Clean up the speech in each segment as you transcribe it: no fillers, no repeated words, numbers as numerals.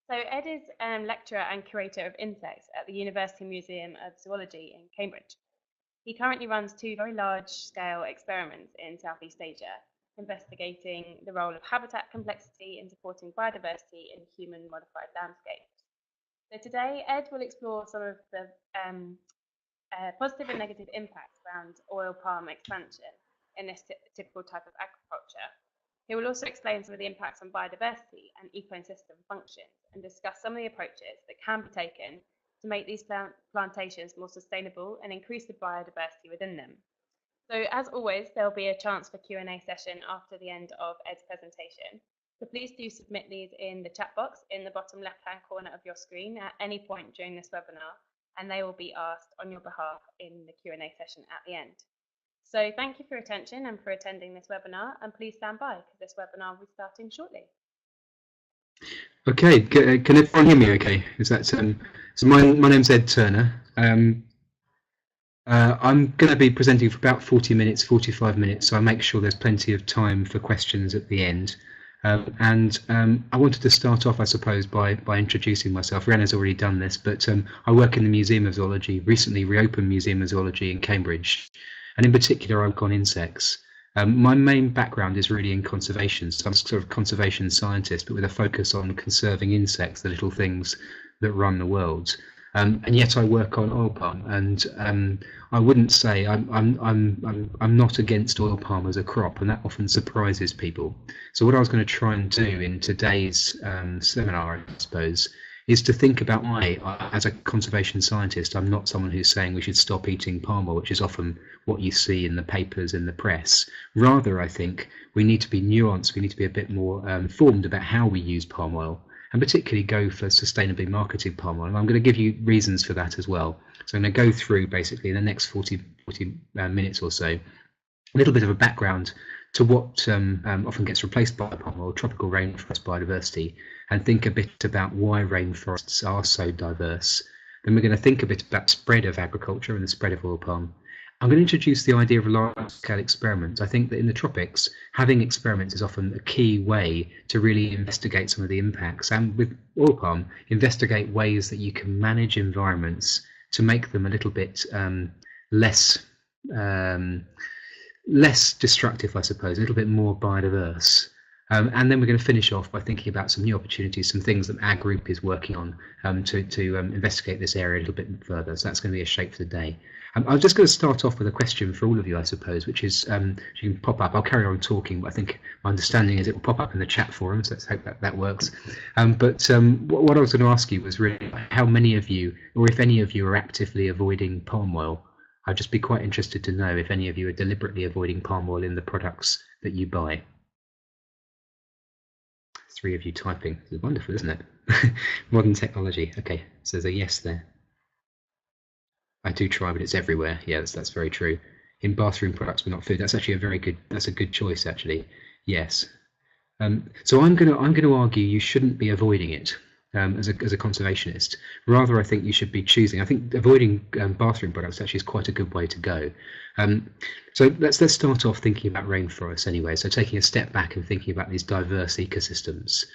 So Ed is lecturer and curator of insects at the University Museum of Zoology in Cambridge. He currently runs two very large-scale experiments in Southeast Asia, investigating the role of habitat complexity in supporting biodiversity in human-modified landscapes. So today, Ed will explore some of the positive and negative impacts around oil palm expansion in this typical type of agriculture. He will also explain some of the impacts on biodiversity and ecosystem functions and discuss some of the approaches that can be taken to make these plantations more sustainable and increase the biodiversity within them. So as always, there'll be a chance for Q&A session after the end of Ed's presentation. So please do submit these in the chat box in the bottom left-hand corner of your screen at any point during this webinar, and they will be asked on your behalf in the Q&A session at the end. So thank you for your attention and for attending this webinar, and please stand by because this webinar will be starting shortly. Okay, can everyone hear me okay? Is that so my name's Ed Turner. I'm going to be presenting for about 45 minutes, so I'll make sure there's plenty of time for questions at the end. I wanted to start off, I suppose, by introducing myself. Rena's already done this, but I work in the Museum of Zoology, recently reopened Museum of Zoology in Cambridge, and in particular I work on insects. My main background is really in conservation, so I'm sort of a conservation scientist, but with a focus on conserving insects, the little things that run the world. And yet I work on oil palm, and I wouldn't say I'm not against oil palm as a crop, and that often surprises people. So what I was going to try and do in today's seminar, I suppose, is to think about why, as a conservation scientist, I'm not someone who's saying we should stop eating palm oil, which is often what you see in the papers in the press. Rather, I think we need to be nuanced, we need to be a bit more informed about how we use palm oil, and particularly go for sustainably marketed palm oil. And I'm going to give you reasons for that as well. So I'm going to go through basically in the next 40 minutes or so, a little bit of a background to what often gets replaced by palm oil, tropical rainforest biodiversity, and think a bit about why rainforests are so diverse. Then we're going to think a bit about spread of agriculture and the spread of oil palm. I'm going to introduce the idea of large-scale experiments. I think that in the tropics, having experiments is often a key way to really investigate some of the impacts. And with oil palm, investigate ways that you can manage environments to make them a little bit less destructive, I suppose, a little bit more biodiverse. And then we're going to finish off by thinking about some new opportunities, some things that our group is working on to investigate this area a little bit further. So that's going to be a shape for the day. I'm just going to start off with a question for all of you, I suppose, which is, you can pop up. I'll carry on talking, but I think my understanding is it will pop up in the chat forum, so let's hope that works. What I was going to ask you was really how many of you, or if any of you, are actively avoiding palm oil. I'd just be quite interested to know if any of you are deliberately avoiding palm oil in the products that you buy. 3 of you typing. It's wonderful, isn't it? Modern technology. Okay, so there's a yes there. I do try, but it's everywhere. Yeah, that's very true. In bathroom products, but not food. That's actually a good choice, actually. Yes. So I'm going to argue you shouldn't be avoiding it as a conservationist. Rather, I think you should be choosing. I think avoiding bathroom products actually is quite a good way to go. So let's start off thinking about rainforests anyway. So taking a step back and thinking about these diverse ecosystems.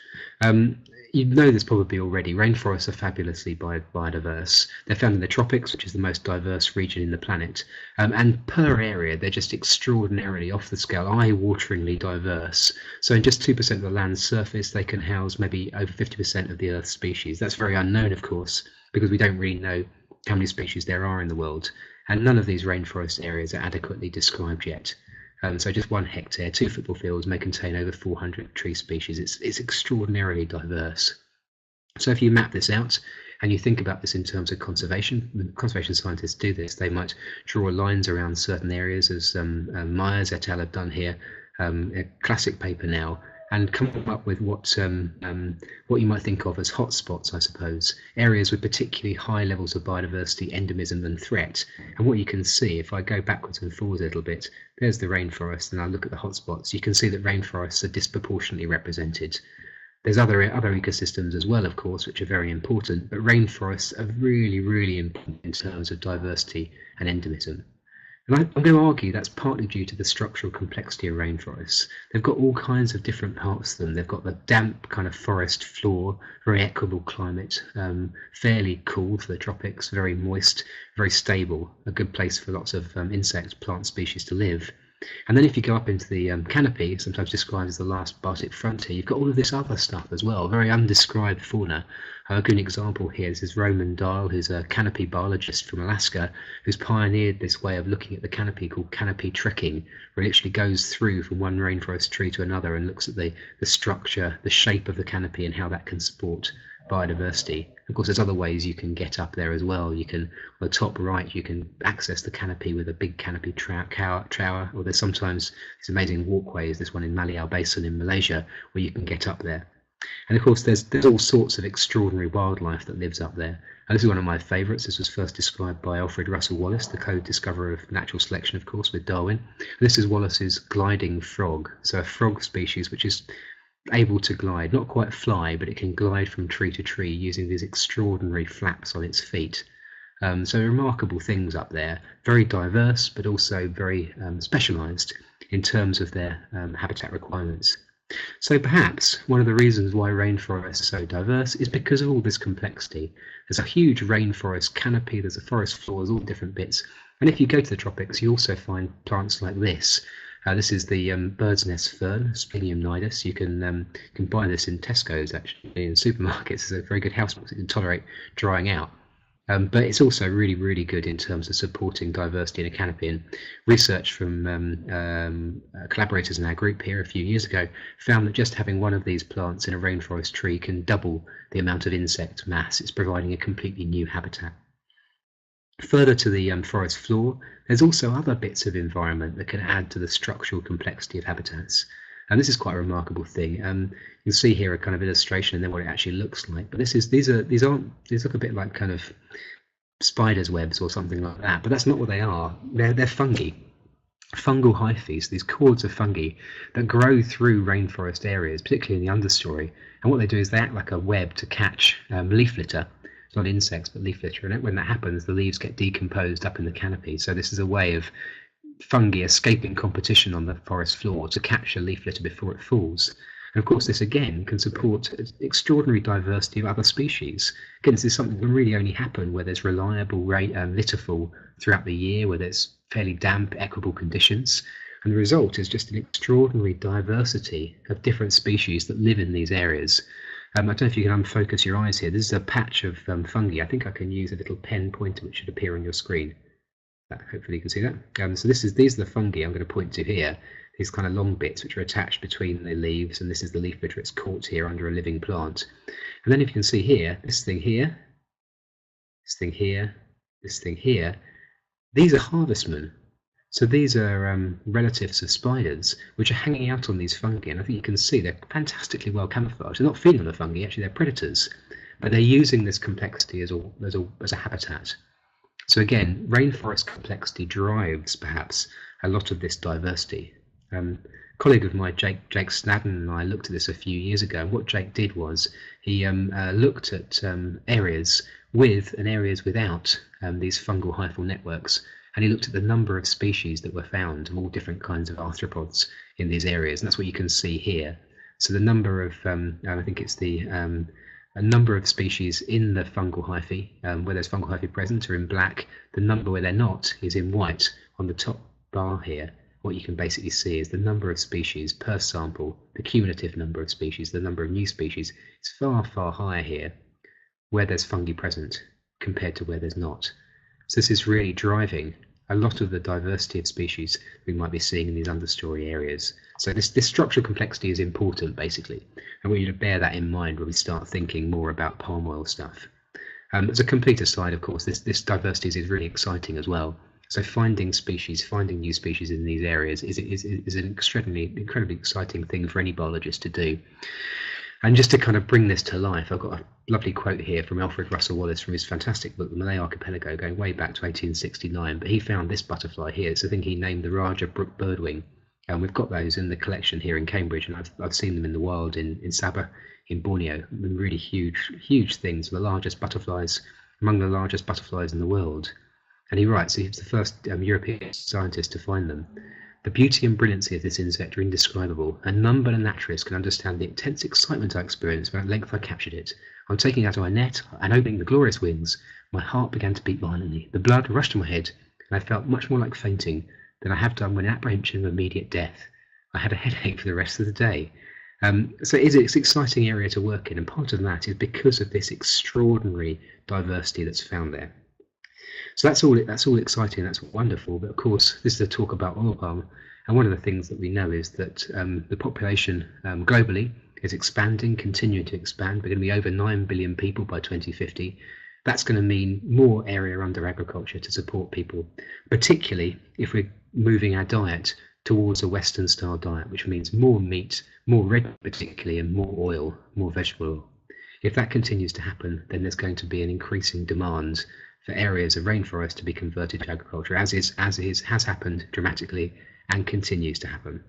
You know this probably already. Rainforests are fabulously biodiverse. They're found in the tropics, which is the most diverse region in the planet. And per area, they're just extraordinarily off the scale, eye-wateringly diverse. So in just 2% of the land's surface, they can house maybe over 50% of the Earth's species. That's very unknown, of course, because we don't really know how many species there are in the world. And none of these rainforest areas are adequately described yet. So just 1 hectare, 2 football fields may contain over 400 tree species. It's extraordinarily diverse. So if you map this out and you think about this in terms of conservation, when conservation scientists do this, they might draw lines around certain areas, as Myers et al. Have done here, a classic paper now, and come up with what you might think of as hotspots, I suppose, areas with particularly high levels of biodiversity, endemism and threat. And what you can see, if I go backwards and forwards a little bit, there's the rainforest, and I look at the hotspots, you can see that rainforests are disproportionately represented. There's other ecosystems as well, of course, which are very important, but rainforests are really, really important in terms of diversity and endemism. And I'm going to argue that's partly due to the structural complexity of rainforests. They've got all kinds of different parts to them. They've got the damp kind of forest floor, very equable climate, fairly cool for the tropics, very moist, very stable, a good place for lots of insect plant species to live. And then if you go up into the canopy, sometimes described as the last Bartic frontier, you've got all of this other stuff as well, very undescribed fauna. A good example here is Roman Dial, who's a canopy biologist from Alaska, who's pioneered this way of looking at the canopy called canopy trekking, where it literally goes through from one rainforest tree to another and looks at the structure, the shape of the canopy and how that can support biodiversity. Of course, there's other ways you can get up there as well. You can, on the top right, you can access the canopy with a big canopy tower, or there's sometimes these amazing walkways, this one in Maliau Basin in Malaysia, where you can get up there. And of course, there's all sorts of extraordinary wildlife that lives up there. And this is one of my favourites. This was first described by Alfred Russel Wallace, the co-discoverer of natural selection, of course, with Darwin. This is Wallace's gliding frog, so a frog species which is able to glide, not quite fly, but it can glide from tree to tree using these extraordinary flaps on its feet. So remarkable things up there, very diverse, but also very specialised in terms of their habitat requirements. So perhaps one of the reasons why rainforests are so diverse is because of all this complexity. There's a huge rainforest canopy, there's a forest floor, there's all different bits. And if you go to the tropics, you also find plants like this. This is the bird's nest fern, Splenium nidus. You can buy this in Tesco's, actually, in supermarkets. It's a very good house because it can tolerate drying out. But it's also really, really good in terms of supporting diversity in a canopy. And research from collaborators in our group here a few years ago found that just having one of these plants in a rainforest tree can double the amount of insect mass. It's providing a completely new habitat. Further to the forest floor, there's also other bits of environment that can add to the structural complexity of habitats. And this is quite a remarkable thing. You'll see here a kind of illustration and then what it actually looks like. But these look a bit like kind of spiders' webs or something like that. But that's not what they are. They're fungi, fungal hyphae, these cords of fungi that grow through rainforest areas, particularly in the understory. And what they do is they act like a web to catch leaf litter. Not insects, but leaf litter. And when that happens, the leaves get decomposed up in the canopy. So this is a way of fungi escaping competition on the forest floor to capture leaf litter before it falls. And of course, this again can support extraordinary diversity of other species. Again, this is something that can really only happen where there's reliable litter fall throughout the year, where there's fairly damp, equable conditions. And the result is just an extraordinary diversity of different species that live in these areas. I don't know if you can unfocus your eyes here. This is a patch of fungi. I think I can use a little pen pointer which should appear on your screen. Hopefully you can see that. So these are the fungi I'm going to point to here. These kind of long bits which are attached between the leaves, and this is the leaf litter. It's caught here under a living plant. And then if you can see here, this thing here, this thing here, this thing here, these are harvestmen. So these are relatives of spiders, which are hanging out on these fungi, and I think you can see they're fantastically well camouflaged. They're not feeding on the fungi, actually they're predators, but they're using this complexity as a habitat. So again, rainforest complexity drives perhaps a lot of this diversity. A colleague of mine, Jake Snadden, and I looked at this a few years ago, and what Jake did was he looked at areas with and areas without these fungal hyphal networks. And he looked at the number of species that were found of all different kinds of arthropods in these areas, and that's what you can see here. So the number of, I think it's a number of species in the fungal hyphae, where there's fungal hyphae present, are in black. The number where they're not is in white. On the top bar here, what you can basically see is the number of species per sample, the cumulative number of species, the number of new species. It's far, far higher here where there's fungi present compared to where there's not. So this is really driving a lot of the diversity of species we might be seeing in these understory areas. So this structural complexity is important, basically, and we need to bear that in mind when we start thinking more about palm oil stuff. As a complete aside, of course, this diversity is really exciting as well. So finding new species in these areas is an incredibly exciting thing for any biologist to do. And just to kind of bring this to life, I've got a lovely quote here from Alfred Russel Wallace from his fantastic book, The Malay Archipelago, going way back to 1869. But he found this butterfly here. It's a thing he named the Raja Brook birdwing. And we've got those in the collection here in Cambridge, and I've seen them in the wild in Sabah, in Borneo. Really huge things, the largest butterflies, among the largest butterflies in the world. And he writes, he was the first European scientist to find them. The beauty and brilliancy of this insect are indescribable, and none but a naturalist can understand the intense excitement I experienced when at length I captured it. On taking out my net and opening the glorious wings, my heart began to beat violently. The blood rushed to my head, and I felt much more like fainting than I have done when in apprehension of immediate death. I had a headache for the rest of the day. So it's an exciting area to work in, and part of that is because of this extraordinary diversity that's found there. So that's all exciting, that's wonderful. But of course, this is a talk about oil palm, and one of the things that we know is that the population globally is expanding, continuing to expand. We're going to be over 9 billion people by 2050. That's going to mean more area under agriculture to support people, particularly if we're moving our diet towards a Western style diet, which means more meat, more red particularly, and more oil, more vegetable oil. If that continues to happen, then there's going to be an increasing demand for areas of rainforest to be converted to agriculture, has happened dramatically and continues to happen.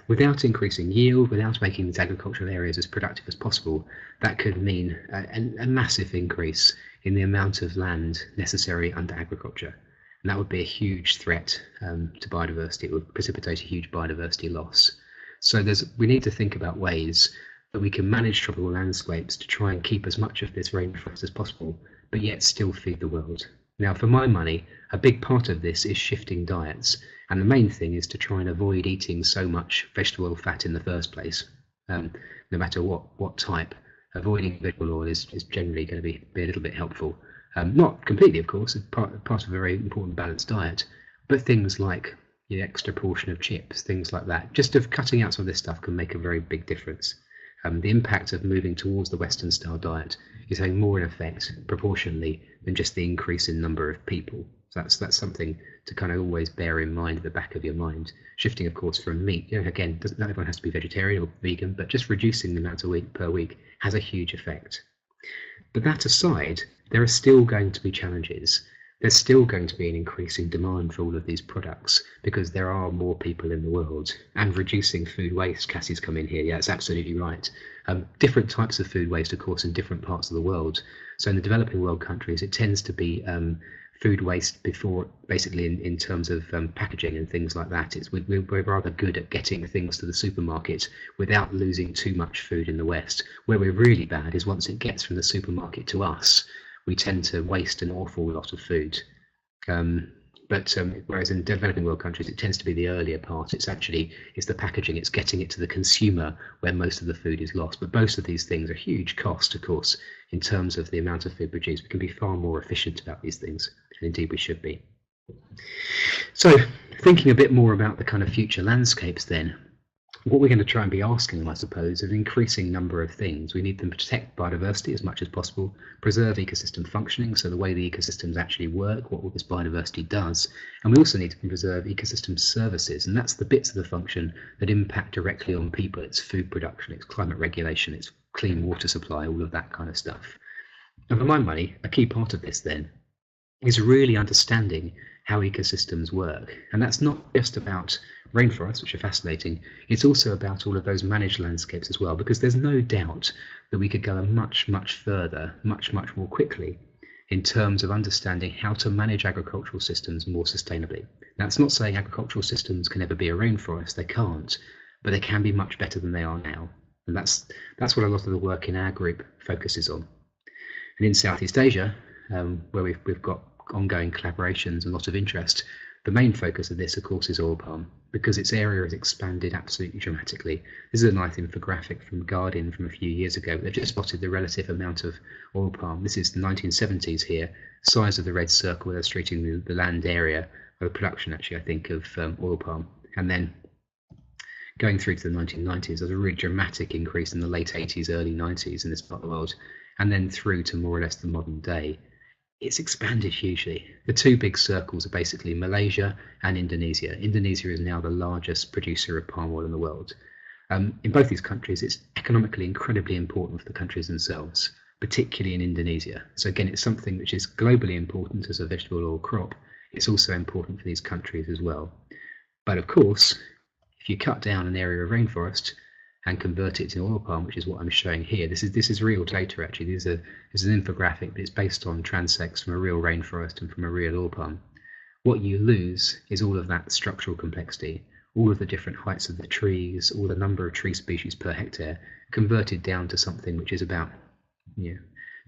Without increasing yield, without making these agricultural areas as productive as possible, that could mean a massive increase in the amount of land necessary under agriculture. And that would be a huge threat to biodiversity. It would precipitate a huge biodiversity loss. So we need to think about ways that we can manage tropical landscapes to try and keep as much of this rainforest as possible, but yet still feed the world. Now, for my money, a big part of this is shifting diets, and the main thing is to try and avoid eating so much vegetable oil fat in the first place. No matter what type, avoiding vegetable oil is generally going to be a little bit helpful. Not completely, of course, it's part of a very important balanced diet, but things like the extra portion of chips, things like that, just of cutting out some of this stuff can make a very big difference. The impact of moving towards the Western style diet is having more in effect proportionally than just the increase in number of people. So that's something to kind of always bear in mind at the back of your mind. Shifting, of course, from meat, again, not everyone has to be vegetarian or vegan, but just reducing the amount of meat per week has a huge effect. But that aside, there are still going to be challenges. There's still going to be an increasing demand for all of these products because there are more people in the world, and reducing food waste. Cassie's come in here. Yeah, it's absolutely right. Different types of food waste, of course, in different parts of the world. So in the developing world countries, it tends to be food waste before, basically in terms of packaging and things like that. We're rather good at getting things to the supermarket without losing too much food in the West. Where we're really bad is once it gets from the supermarket to us, we tend to waste an awful lot of food. Whereas in developing world countries, it tends to be the earlier part. It's the packaging, it's getting it to the consumer where most of the food is lost. But both of these things are huge cost, of course, in terms of the amount of food produced. We can be far more efficient about these things, and indeed we should be. So thinking a bit more about the kind of future landscapes then, what we're going to try and be asking, I suppose, is an increasing number of things. We need them to protect biodiversity as much as possible, preserve ecosystem functioning, so the way the ecosystems actually work, what all this biodiversity does, and we also need to preserve ecosystem services, and that's the bits of the function that impact directly on people. It's food production, it's climate regulation, it's clean water supply, all of that kind of stuff. And for my money, a key part of this then is really understanding how ecosystems work, and that's not just about rainforests, which are fascinating, it's also about all of those managed landscapes as well, because there's no doubt that we could go much further, much more quickly in terms of understanding how to manage agricultural systems more sustainably. Now, it's not saying agricultural systems can ever be a rainforest, they can't, but they can be much better than they are now, and that's what a lot of the work in our group focuses on. And in Southeast Asia, where we've got ongoing collaborations and a lot of interest, the main focus of this, of course, is oil palm, because its area has expanded absolutely dramatically. This is a nice infographic from Guardian from a few years ago. They've just spotted the relative amount of oil palm. This is the 1970s here, size of the red circle illustrating the land area, or the production, actually, I think, of oil palm. And then going through to the 1990s, there's a really dramatic increase in the late 80s, early 90s in this part of the world, and then through to more or less the modern day. It's expanded hugely. The two big circles are basically Malaysia and Indonesia. Indonesia is now the largest producer of palm oil in the world. In both these countries, it's economically incredibly important for the countries themselves, particularly in Indonesia. So again, it's something which is globally important as a vegetable oil crop. It's also important for these countries as well. But of course, if you cut down an area of rainforest, and convert it to oil palm, which is what I'm showing here. This is real data actually. This is an infographic, but it's based on transects from a real rainforest and from a real oil palm. What you lose is all of that structural complexity, all of the different heights of the trees, all the number of tree species per hectare, converted down to something which is about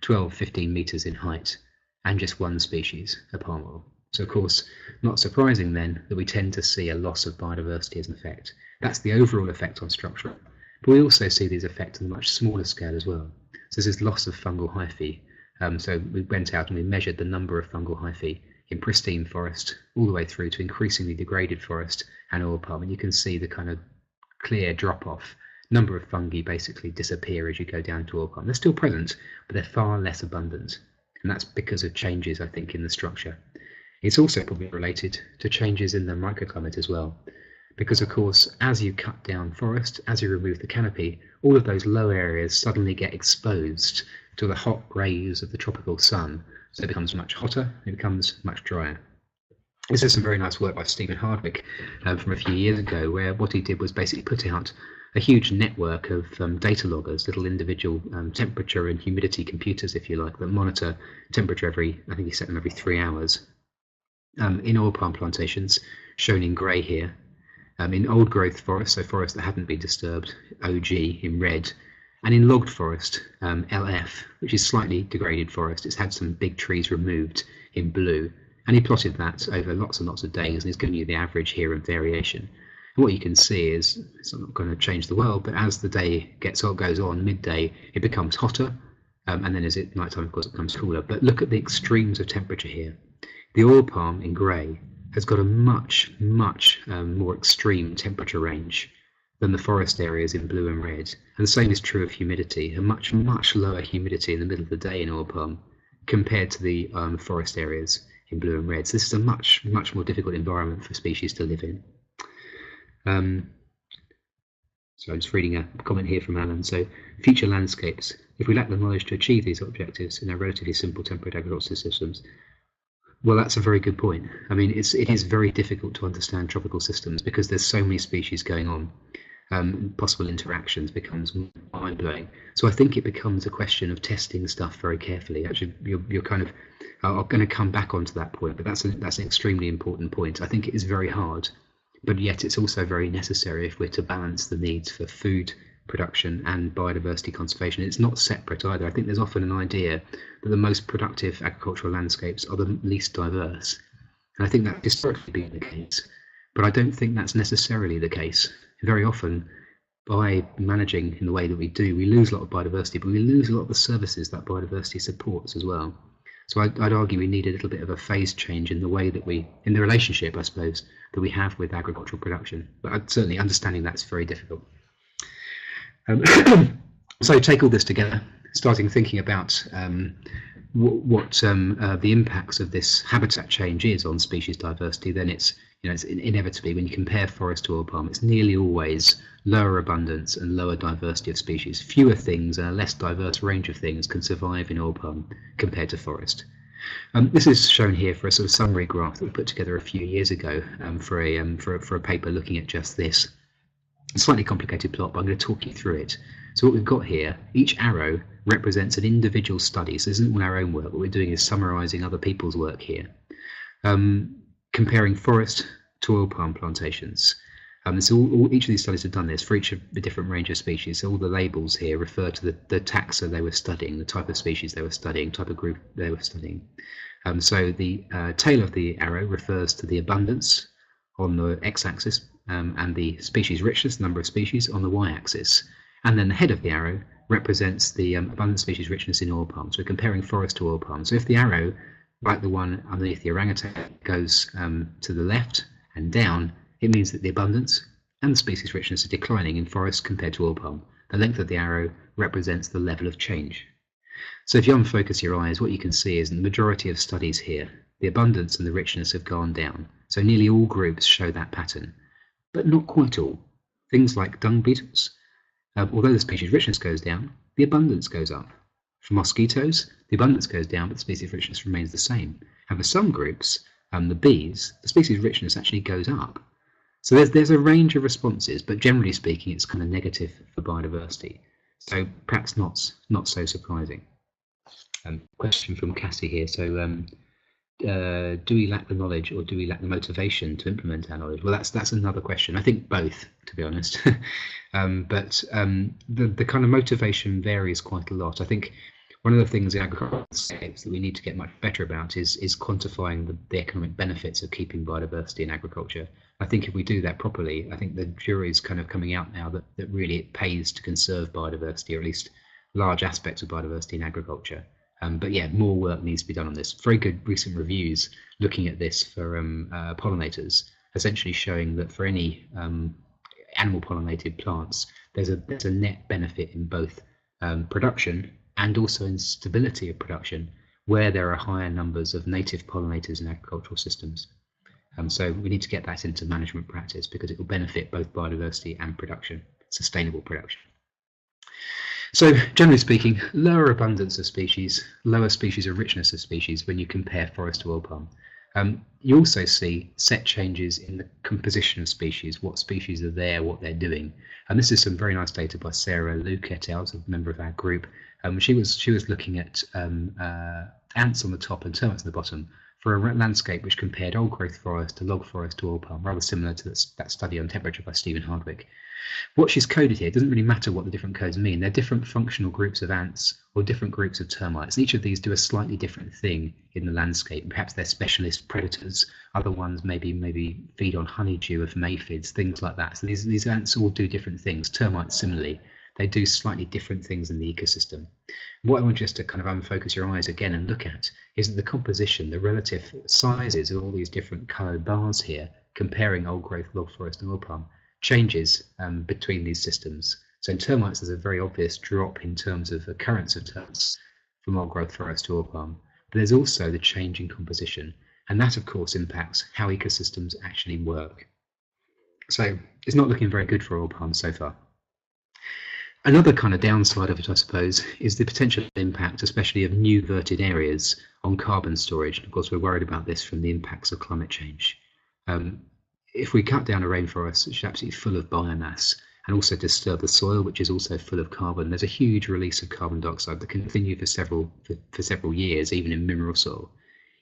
12, 15 meters in height, and just one species, a palm oil. So of course, not surprising then that we tend to see a loss of biodiversity as an effect. That's the overall effect on structure. But we also see these effects on a much smaller scale as well. So this is loss of fungal hyphae. So we went out and we measured the number of fungal hyphae in pristine forest all the way through to increasingly degraded forest and oil palm. And you can see the kind of clear drop-off. Number of fungi basically disappear as you go down to oil palm. They're still present, but they're far less abundant. And that's because of changes, I think, in the structure. It's also probably related to changes in the microclimate as well. Because of course, as you cut down forest, as you remove the canopy, all of those low areas suddenly get exposed to the hot rays of the tropical sun. So it becomes much hotter, it becomes much drier. This is some very nice work by Stephen Hardwick from a few years ago, where what he did was basically put out a huge network of data loggers, little individual temperature and humidity computers, if you like, that monitor temperature I think he set them every 3 hours. In oil palm plantations, shown in grey here, in old growth forest, so forest that hadn't been disturbed, OG in red, and in logged forest, LF, which is slightly degraded forest. It's had some big trees removed, in blue, and he plotted that over lots and lots of days, and he's giving you the average here and variation. And what you can see is, it's not going to change the world, but as the day goes on, midday, it becomes hotter, and then as it nighttime, of course, it becomes cooler. But look at the extremes of temperature here. The oil palm in grey has got a much more extreme temperature range than the forest areas in blue and red. And the same is true of humidity, a much lower humidity in the middle of the day in oil palm compared to the forest areas in blue and red. So this is a much more difficult environment for species to live in. So I'm just reading a comment here from Alan. So, future landscapes, if we lack the knowledge to achieve these objectives in our relatively simple temperate agricultural systems, well, that's a very good point. I mean, it is very difficult to understand tropical systems because there's so many species going on. Possible interactions becomes mind-blowing. So I think it becomes a question of testing stuff very carefully. Actually, you're kind of, I'm going to come back onto that point, but that's an extremely important point. I think it is very hard, but yet it's also very necessary if we're to balance the needs for food production and biodiversity conservation. It's not separate either. I think there's often an idea that the most productive agricultural landscapes are the least diverse. And I think that's historically been the case, but I don't think that's necessarily the case. Very often, by managing in the way that we do, we lose a lot of biodiversity, but we lose a lot of the services that biodiversity supports as well. So I'd argue we need a little bit of a phase change in the way that in the relationship, I suppose, that we have with agricultural production. But certainly understanding that's very difficult. So take all this together, starting thinking about what the impacts of this habitat change is on species diversity, then it's inevitably, when you compare forest to oil palm, it's nearly always lower abundance and lower diversity of species. Fewer things and a less diverse range of things can survive in oil palm compared to forest. This is shown here for a sort of summary graph that we put together a few years ago for a paper looking at just this. A slightly complicated plot, but I'm going to talk you through it. So what we've got here, each arrow represents an individual study. So this isn't all our own work. What we're doing is summarising other people's work here, comparing forest to oil palm plantations. So each of these studies have done this for each of the different range of species. So all the labels here refer to the taxa they were studying, the type of species they were studying, type of group they were studying. So the tail of the arrow refers to the abundance on the x-axis, and the species richness, number of species, on the y-axis. And then the head of the arrow represents the abundant species richness in oil palm. So we're comparing forest to oil palm. So if the arrow, like the one underneath the orangutan, goes to the left and down, it means that the abundance and the species richness are declining in forest compared to oil palm. The length of the arrow represents the level of change. So if you unfocus your eyes, what you can see is in the majority of studies here, the abundance and the richness have gone down. So nearly all groups show that pattern, but not quite all. Things like dung beetles, although the species richness goes down, the abundance goes up. For mosquitoes, the abundance goes down, but the species richness remains the same. And for some groups, the bees, the species richness actually goes up. So there's a range of responses, but generally speaking, it's kind of negative for biodiversity. So perhaps not so surprising. Question from Cassie here. So do we lack the knowledge, or do we lack the motivation to implement our knowledge? Well, that's another question. I think both, to be honest. But the kind of motivation varies quite a lot. I think one of the things in agricultural landscapes that we need to get much better about is quantifying the economic benefits of keeping biodiversity in agriculture. I think if we do that properly, I think the jury is kind of coming out now that really it pays to conserve biodiversity, or at least large aspects of biodiversity in agriculture. But yeah, more work needs to be done on this. Very good recent reviews looking at this for pollinators, essentially showing that for any animal pollinated plants, there's a net benefit in both production and also in stability of production, where there are higher numbers of native pollinators in agricultural systems. So we need to get that into management practice, because it will benefit both biodiversity and production, sustainable production. So generally speaking, lower abundance of species, lower species of richness of species when you compare forest to oil palm. You also see set changes in the composition of species, what species are there, what they're doing. And this is some very nice data by Sarah Luke et al., a member of our group. She was looking at ants on the top and termites on the bottom for a landscape which compared old growth forest to log forest to oil palm, rather similar to that study on temperature by Stephen Hardwick. What she's coded here, it doesn't really matter what the different codes mean. They're different functional groups of ants or different groups of termites. Each of these do a slightly different thing in the landscape. Perhaps they're specialist predators. Other ones maybe feed on honeydew of aphids, things like that. So these ants all do different things. Termites similarly. They do slightly different things in the ecosystem. What I want you to kind of unfocus your eyes again and look at is that the composition, the relative sizes of all these different coloured bars here, comparing old growth log forest and oil palm, changes between these systems. So in termites, there's a very obvious drop in terms of occurrence of termites from old growth forest to oil palm. But there's also the change in composition, and that of course impacts how ecosystems actually work. So it's not looking very good for oil palm so far. Another kind of downside of it, I suppose, is the potential impact, especially of new verted areas, on carbon storage. And of course, we're worried about this from the impacts of climate change. If we cut down a rainforest, which is absolutely full of biomass, and also disturb the soil, which is also full of carbon, there's a huge release of carbon dioxide that can continue for several years, even in mineral soil.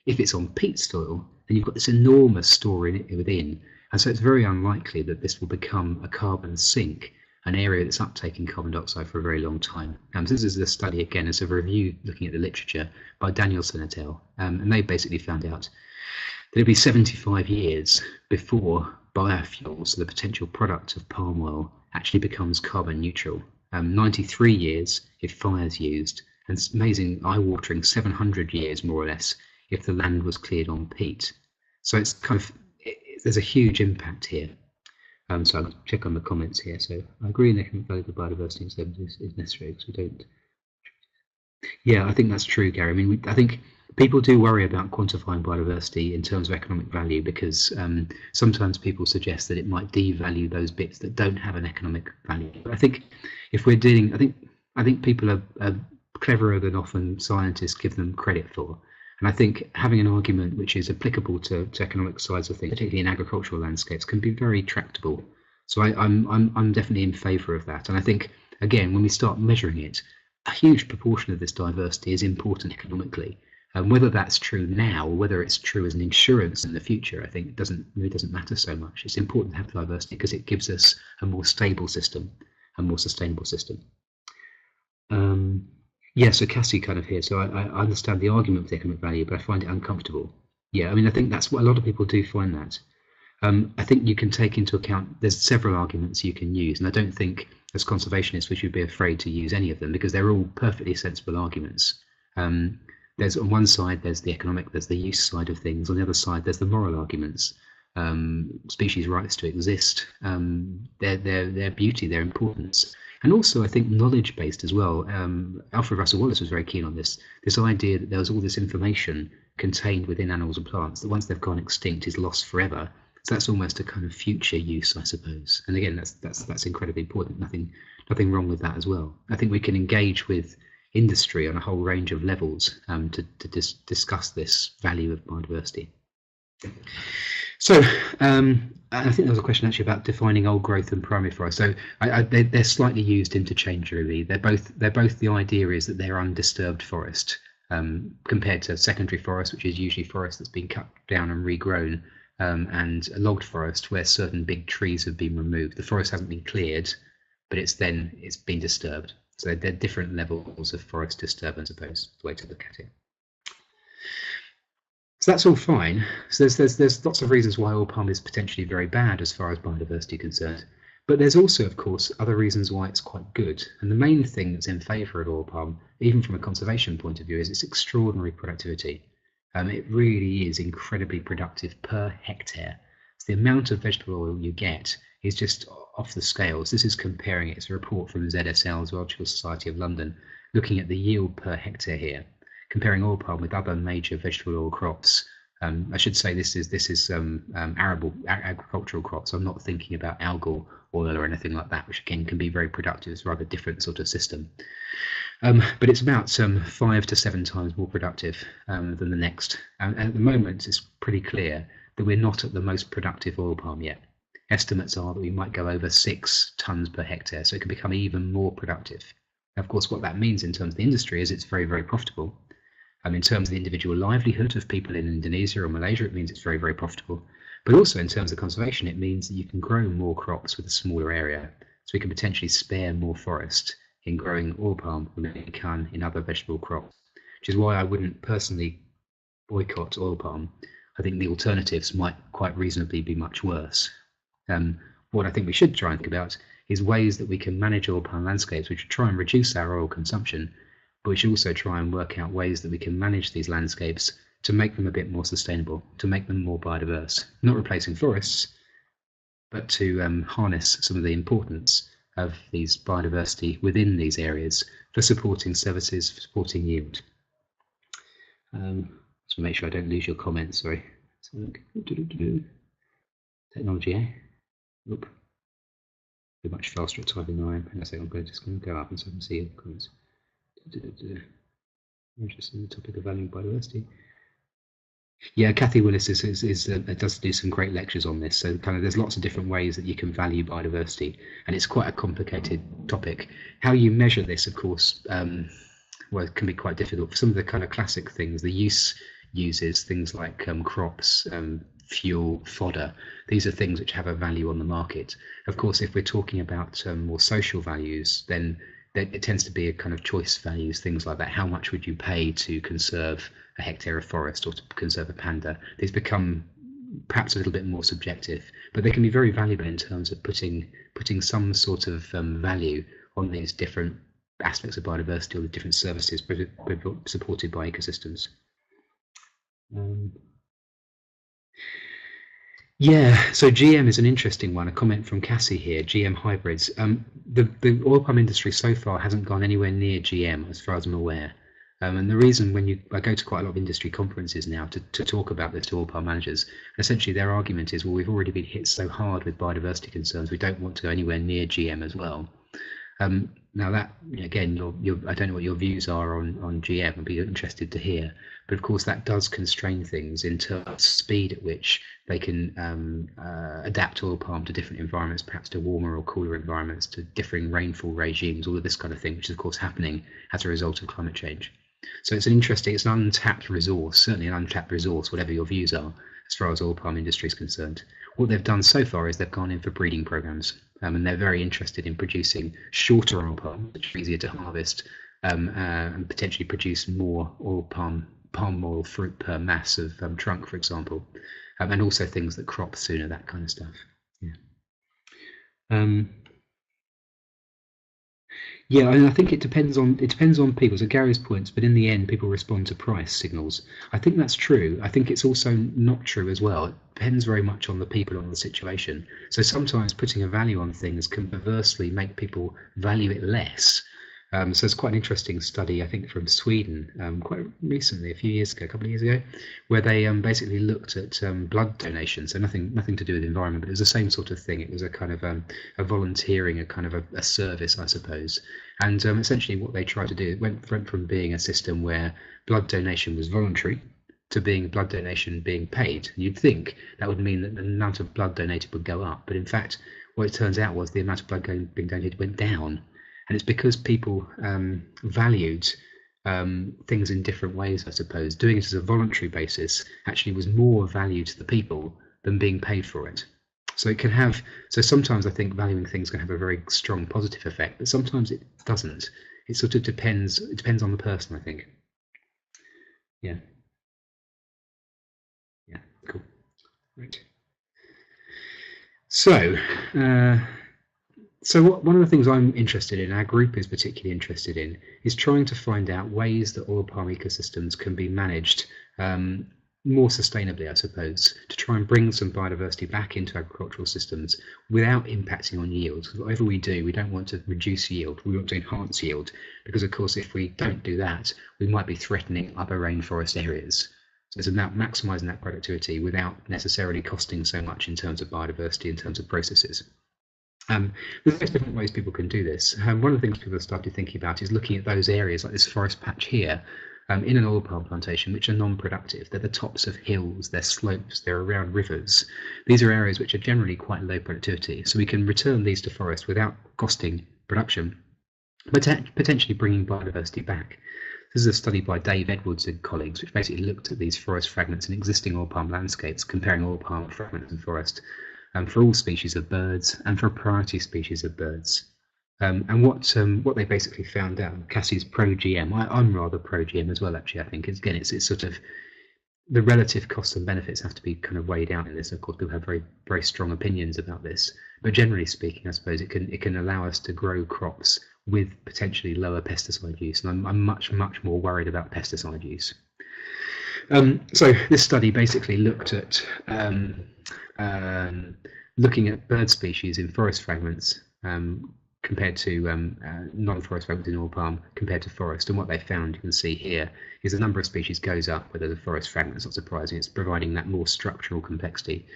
If it's on peat soil, then you've got this enormous store in it within, and so it's very unlikely that this will become a carbon sink, an area that's uptaking carbon dioxide for a very long time. So this is a study, again, it's a review looking at the literature by Danielson et al. And they basically found out that it'll be 75 years before biofuels, so the potential product of palm oil, actually becomes carbon neutral. 93 years if fire's used, and it's amazing, eye-watering 700 years more or less if the land was cleared on peat. So it's kind of, there's a huge impact here. So I'll check on the comments here. So I agree in economic value of biodiversity is necessary, because we don't. Yeah, I think that's true, Gary. I mean, I think people do worry about quantifying biodiversity in terms of economic value, because sometimes people suggest that it might devalue those bits that don't have an economic value. But I think if we're dealing, I think people are cleverer than often scientists give them credit for. And I think having an argument which is applicable to economic sides of things, particularly in agricultural landscapes, can be very tractable. So I'm definitely in favour of that. And I think, again, when we start measuring it, a huge proportion of this diversity is important economically. And whether that's true now, or whether it's true as an insurance in the future, I think it really doesn't matter so much. It's important to have diversity because it gives us a more stable system, a more sustainable system. Yeah, so Cassie kind of here. So I understand the argument for the economic value, but I find it uncomfortable. Yeah, I mean, I think that's what a lot of people do find that. I think you can take into account, there's several arguments you can use, and I don't think as conservationists we should be afraid to use any of them, because they're all perfectly sensible arguments. There's on one side, there's the economic, there's the use side of things. On the other side, there's the moral arguments. Species' rights to exist, their beauty, their importance. And also, I think, knowledge-based as well. Alfred Russel Wallace was very keen on this idea that there was all this information contained within animals and plants that once they've gone extinct is lost forever. So that's almost a kind of future use, I suppose. And again, that's incredibly important. Nothing wrong with that as well. I think we can engage with industry on a whole range of levels to discuss this value of biodiversity. So I think there was a question actually about defining old growth and primary forest. So they're slightly used interchangeably. They're both the idea is that they're undisturbed forest compared to secondary forest, which is usually forest that's been cut down and regrown, and a logged forest where certain big trees have been removed. The forest hasn't been cleared, but it's been disturbed. So they're different levels of forest disturbance, I suppose, the way to look at it. So that's all fine. So there's lots of reasons why oil palm is potentially very bad as far as biodiversity is concerned. But there's also, of course, other reasons why it's quite good. And the main thing that's in favour of oil palm, even from a conservation point of view, is its extraordinary productivity. It really is incredibly productive per hectare. So the amount of vegetable oil you get is just off the scales. This is comparing it. It's a report from ZSL, Zoological Society of London, looking at the yield per hectare here, comparing oil palm with other major vegetable oil crops. I should say this is arable agricultural crops. I'm not thinking about algal oil or anything like that, which again can be very productive. It's a rather different sort of system. But it's about 5 to 7 times more productive than the next. And at the moment, it's pretty clear that we're not at the most productive oil palm yet. Estimates are that we might go over 6 tons per hectare, so it can become even more productive. Now, of course, what that means in terms of the industry is it's very, very profitable. In terms of the individual livelihood of people in Indonesia or Malaysia, it means it's very, very profitable. But also in terms of conservation, it means that you can grow more crops with a smaller area. So we can potentially spare more forest in growing oil palm than we can in other vegetable crops, which is why I wouldn't personally boycott oil palm. I think the alternatives might quite reasonably be much worse. What I think we should try and think about is ways that we can manage oil palm landscapes, which try and reduce our oil consumption, but we should also try and work out ways that we can manage these landscapes to make them a bit more sustainable, to make them more biodiverse, not replacing forests, but to harness some of the importance of these biodiversity within these areas for supporting services, for supporting yield. Just to make sure I don't lose your comments, sorry. Technology, eh? Oop. Be much faster at typing than I am. I'm just going to go up and so I can see your comments. Interesting topic of valuing biodiversity. Yeah, Kathy Willis does do some great lectures on this. So kind of there's lots of different ways that you can value biodiversity, and it's quite a complicated topic. How you measure this, of course, well, it can be quite difficult. For some of the kind of classic things, the uses things like crops, fuel, fodder. These are things which have a value on the market. Of course, if we're talking about more social values, then it tends to be a kind of choice values, things like that. How much would you pay to conserve a hectare of forest or to conserve a panda? These become perhaps a little bit more subjective, but they can be very valuable in terms of putting some sort of value on these different aspects of biodiversity or the different services supported by ecosystems. Yeah, so GM is an interesting one. A comment from Cassie here, GM hybrids. The oil palm industry so far hasn't gone anywhere near GM as far as I'm aware. And the reason I go to quite a lot of industry conferences now to talk about this to oil palm managers, essentially their argument is, well, we've already been hit so hard with biodiversity concerns, we don't want to go anywhere near GM as well. Now that, again, I don't know what your views are on GM. I'd be interested to hear. But of course, that does constrain things in terms of speed at which they can adapt oil palm to different environments, perhaps to warmer or cooler environments, to differing rainfall regimes, all of this kind of thing, which is of course happening as a result of climate change. So it's an untapped resource, certainly an untapped resource, whatever your views are, as far as oil palm industry is concerned. What they've done so far is they've gone in for breeding programs. And they're very interested in producing shorter oil palm, which are easier to harvest, and potentially produce more palm oil fruit per mass of trunk, for example, and also things that crop sooner, that kind of stuff. Yeah. Yeah, I think it depends on people. So Gary's points, but in the end, people respond to price signals. I think that's true. I think it's also not true as well. It depends very much on the people and the situation. So sometimes putting a value on things can perversely make people value it less. So it's quite an interesting study, I think, from Sweden, quite recently, a couple of years ago, where they basically looked at blood donation. So nothing to do with the environment, but it was the same sort of thing. It was a kind of a volunteering, a kind of a service, I suppose. And essentially what they tried to do, it went from being a system where blood donation was voluntary to being blood donation being paid. You'd think that would mean that the amount of blood donated would go up, but in fact, what it turns out was the amount of blood being donated went down, and it's because people valued things in different ways, I suppose. Doing it as a voluntary basis actually was more value to the people than being paid for it. So it can have, so sometimes I think valuing things can have a very strong positive effect, but sometimes it doesn't. It sort of depends, it depends on the person, I think. Yeah. Yeah, cool. Right. So, one of the things I'm interested in, our group is particularly interested in, is trying to find out ways that oil palm ecosystems can be managed more sustainably, I suppose, to try and bring some biodiversity back into agricultural systems without impacting on yield. Whatever we do, we don't want to reduce yield, we want to enhance yield, because of course if we don't do that, we might be threatening upper rainforest areas. So it's about maximising that productivity without necessarily costing so much in terms of biodiversity, in terms of processes. There's different ways people can do this. One of the things people have started thinking about is looking at those areas like this forest patch here in an oil palm plantation which are non-productive. They're the tops of hills, they're slopes, they're around rivers. These are areas which are generally quite low productivity, so we can return these to forest without costing production, but potentially bringing biodiversity back. This is a study by Dave Edwards and colleagues which basically looked at these forest fragments in existing oil palm landscapes, comparing oil palm fragments in forest for all species of birds and for priority species of birds. And what they basically found out, Cassie's pro-GM, I'm rather pro-GM as well, actually. I think, again, it's sort of the relative costs and benefits have to be kind of weighed out in this. Of course, people have very, very strong opinions about this, but generally speaking, I suppose it can allow us to grow crops with potentially lower pesticide use, and I'm much more worried about pesticide use. So this study basically looked at looking at bird species in forest fragments compared to non-forest fragments in oil palm compared to forest, and what they found, you can see here, is the number of species goes up where there's a forest fragment. It's not surprising, it's providing that more structural complexity.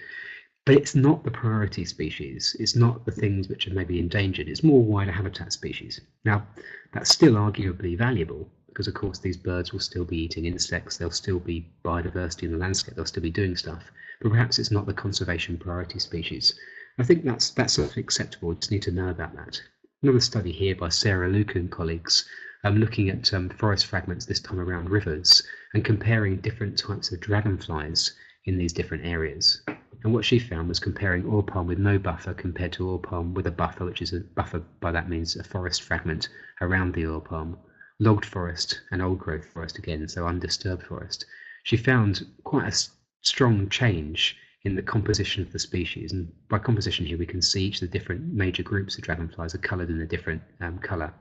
But it's not the priority species, it's not the things which are maybe endangered, it's more wider habitat species. Now, that's still arguably valuable, because of course these birds will still be eating insects, there'll still be biodiversity in the landscape, they'll still be doing stuff, but perhaps it's not the conservation priority species. I think that's sort of acceptable, we just need to know about that. Another study here by Sarah Luke and colleagues looking at forest fragments, this time around rivers, and comparing different types of dragonflies in these different areas. And what she found was comparing oil palm with no buffer compared to oil palm with a buffer, which is a buffer, by that means a forest fragment around the oil palm, logged forest and old growth forest again, so undisturbed forest. She found quite a strong change in the composition of the species, and by composition here we can see each of the different major groups of dragonflies are coloured in a different colour.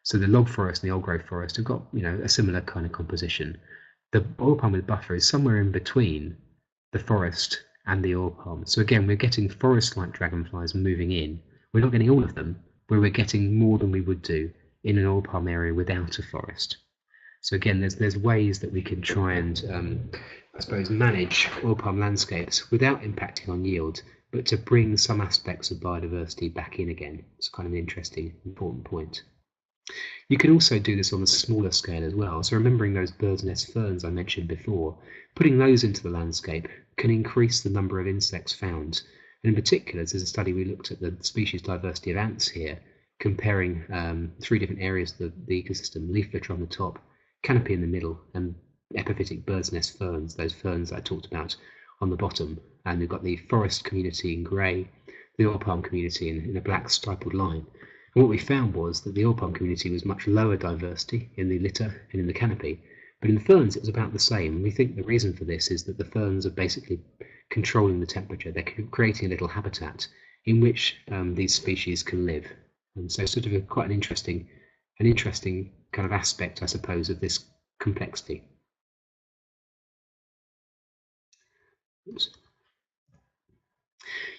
So the log forest and the old growth forest have got, you know, a similar kind of composition. The oil palm with buffer is somewhere in between the forest and the oil palm. So again, we're getting forest-like dragonflies moving in. We're not getting all of them, but we're getting more than we would do in an oil palm area without a forest. So again, there's ways that we can try and, I suppose, manage oil palm landscapes without impacting on yield, but to bring some aspects of biodiversity back in again. It's kind of an interesting, important point. You can also do this on a smaller scale as well. So remembering those bird's nest ferns I mentioned before, putting those into the landscape can increase the number of insects found. And in particular, there's a study we looked at the species diversity of ants here, comparing 3 different areas of the ecosystem: leaf litter on the top, canopy in the middle, and epiphytic bird's nest ferns, those ferns that I talked about on the bottom. And we've got the forest community in grey, the oil palm community in a black stippled line. And what we found was that the oil palm community was much lower diversity in the litter and in the canopy, but in the ferns it was about the same. And we think the reason for this is that the ferns are basically controlling the temperature. They're creating a little habitat in which these species can live. And so sort of quite an interesting kind of aspect, I suppose, of this complexity. Oops.